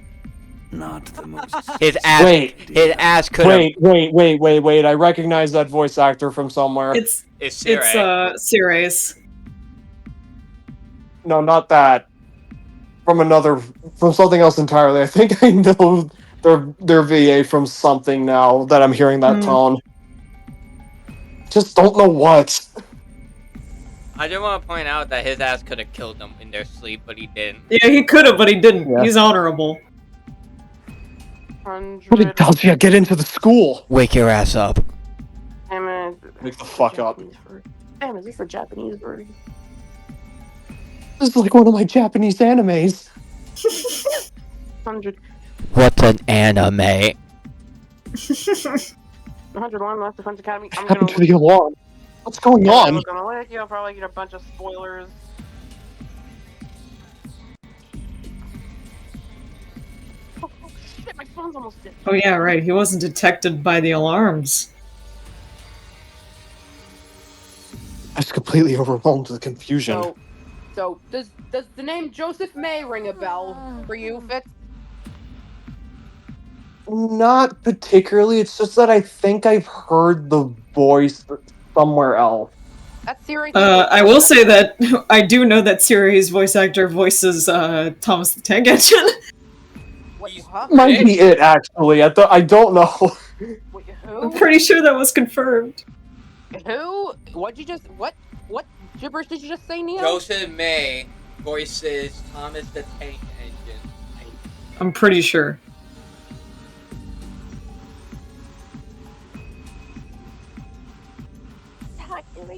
Not the most... His ass could have... Wait. I recognize that voice actor from somewhere. It's Circe. Circe. No, not that. From something else entirely. I think I know their VA from something now that I'm hearing that tone. Just don't know what. I just want to point out that his ass could have killed them in their sleep, but he didn't. Yeah, he could have, but he didn't. Yeah. He's honorable. How did Dalsia get into the school? Wake your ass up. Wake the fuck up. Damn, is this a Japanese version? This is like one of my Japanese animes. 100. What's an anime? 101 Last Defense Academy. What happened to the alarm? What's going on? I'm gonna let you probably get a bunch of spoilers. Oh shit, my phone's almost dead. Oh yeah, right. He wasn't detected by the alarms. I was completely overwhelmed with confusion. So does the name Joseph May ring a bell for you, Fitz? Not particularly. It's just that I think I've heard the voice somewhere else. That's Siri. I will say that I do know that Siri's voice actor voices Thomas the Tank Engine. Might be it, actually. I don't know. Wait, I'm who? pretty sure that was confirmed. Who? What'd you just? What gibberish did you just say, Neil? Joseph May voices Thomas the Tank Engine. I'm pretty sure.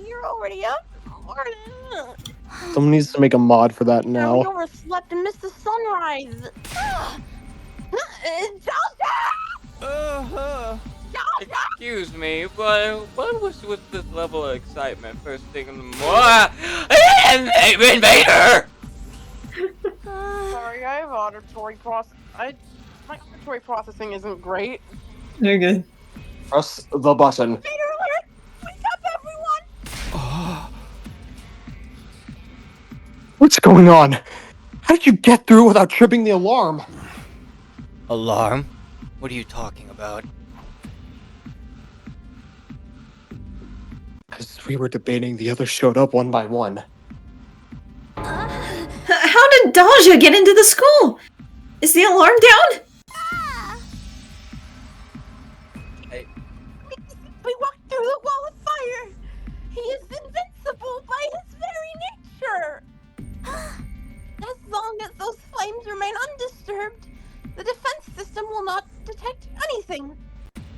You're already up. Someone needs to make a mod for that You now. overslept and missed the sunrise. Excuse me, but what was with this level of excitement first thing in the morning? Invader! Sorry, I have auditory my auditory processing isn't great. You're good. Press the button. Wake up, everyone! What's going on? How did you get through without tripping the alarm? Alarm? What are you talking about? As we were debating, the others showed up one by one. How did Dalsia get into the school? Is the alarm down? We walked through the wall of fire. He is invincible by his very nature. As long as those flames remain undisturbed, the defense system will not detect anything.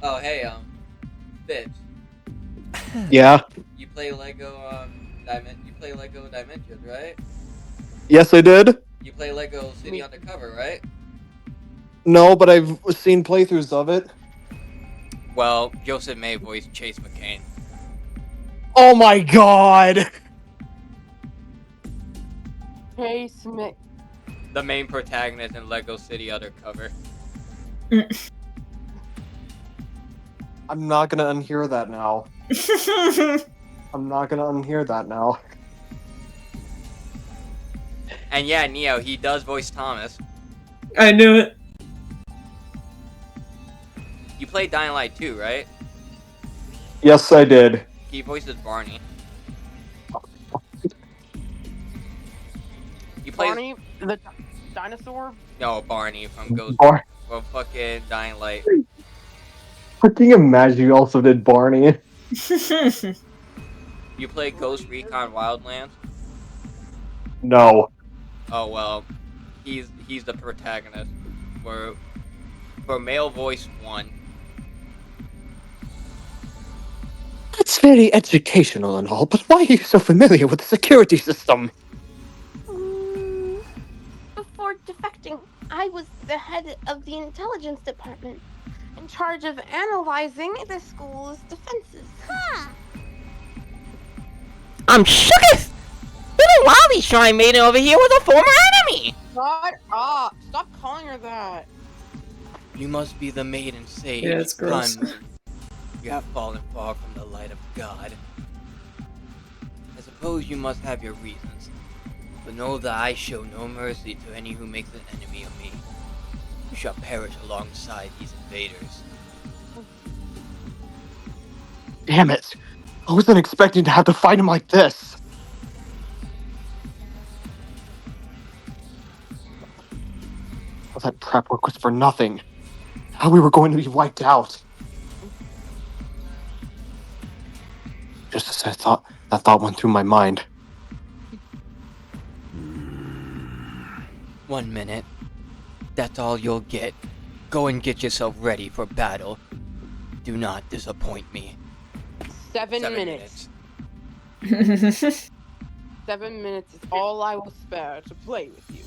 Oh, hey, Fitz. Yeah. You play Lego, you play Lego Dimensions, right? Yes, I did. You play Lego City Undercover, right? No, but I've seen playthroughs of it. Well, Joseph May voiced Chase McCain. Oh my god! Hey, Smith. The main protagonist in Lego City Undercover. I'm not gonna unhear that now. I'm not gonna unhear that now. And yeah, Neo, he does voice Thomas. I knew it. You played Dying Light 2, right? Yes, I did. He voices Barney. You play Barney, the dinosaur? No, Barney from Ghost from fucking Dying Light. Fucking imagine you also did Barney. You play Ghost Recon Wildlands? No. Oh well, he's the protagonist for male voice 1. That's very educational and all, but why are you so familiar with the security system? Before defecting, I was the head of the intelligence department, in charge of analyzing the school's defenses. I'm shooketh! Little Lolly Shrine Maiden over here was a former enemy! Shut up! Stop calling her that. You must be the maiden sage. Yeah, it's gross. Gunman. You have fallen far from the light of God. I suppose you must have your reasons, but know that I show no mercy to any who makes an enemy of me. You shall perish alongside these invaders. Damn it! I wasn't expecting to have to fight him like this. All that prep work was for nothing. How we were going to be wiped out. Just as I thought, that thought went through my mind. 1 minute. That's all you'll get. Go and get yourself ready for battle. Do not disappoint me. 7 minutes. 7 minutes is all I will spare to play with you.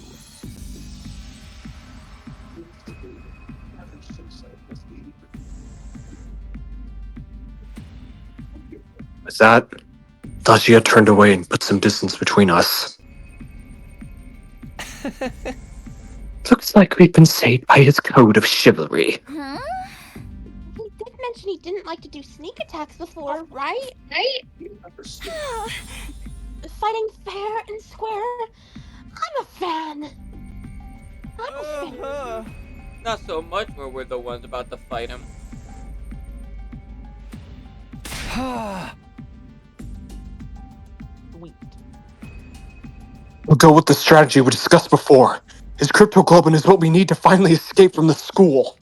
With that, Dacia turned away and put some distance between us. Looks like we've been saved by his code of chivalry. Huh? He did mention he didn't like to do sneak attacks before, right? Fighting fair and square. I'm a fan. I'm a fan. Not so much where we're the ones about to fight him. We'll go with the strategy we discussed before. His cryptoglobin is what we need to finally escape from the school.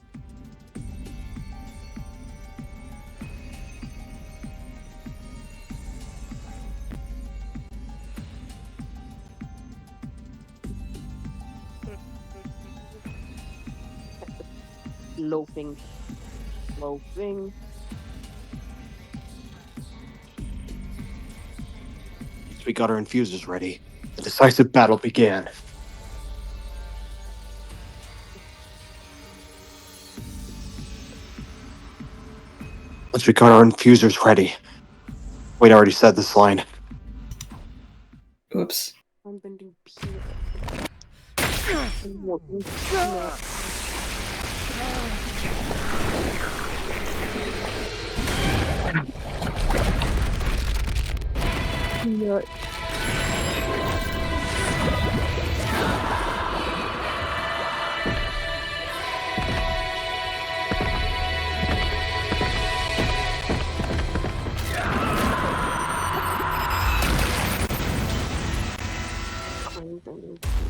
Loafing. Once we got our infusers ready, the decisive battle began. Once we got our infusers ready. Wait, I already said this line. Oops.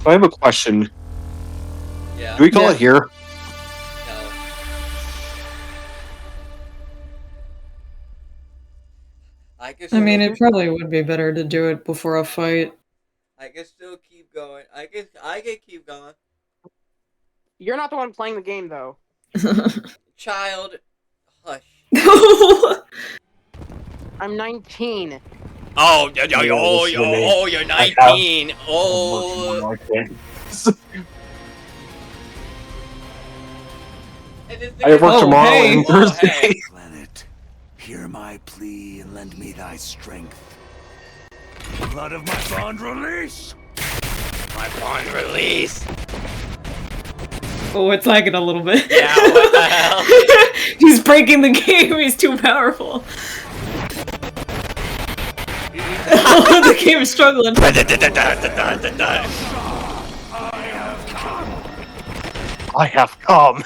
I have a question. Yeah. Do we call it here? No. I mean, it probably would be better to do it before a fight. I can still keep going. I can keep going. You're not the one playing the game, though. Child, hush. I'm 19. Oh, you're 19. Oh. I work tomorrow and Thursday. Planet, hear my plea and lend me thy strength. Blood of my bond release! My bond release! Oh, it's lagging a little bit. Yeah, what the hell? He's breaking the game, he's too powerful. The game is struggling. I have come.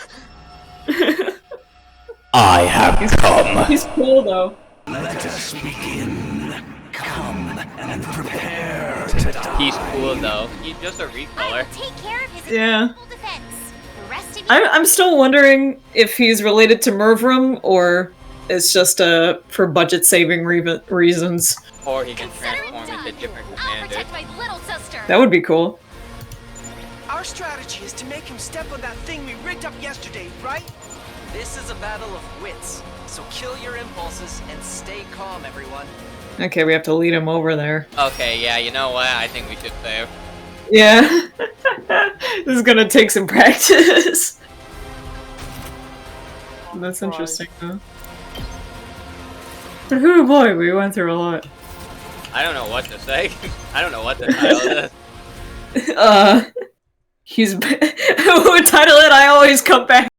I have come. He's cool though. Let us begin. Come and prepare to die. He's cool though. He's just a recolor. Take care of his Yeah. defense. The rest of you I'm still wondering if he's related to Mervram or it's just for budget saving reasons. Or he can transform into different commanders. my little sister. That would be cool. Our strategy is to make him step on that thing we rigged up yesterday, right? This is a battle of wits, so kill your impulses and stay calm, everyone. Okay, we have to lead him over there. Okay, yeah, you know what? I think we should save. Yeah. This is gonna take some practice. That's interesting though. But who boy, we went through a lot. I don't know what to say. I don't know what to title this. He's who would title it I Always Come Back.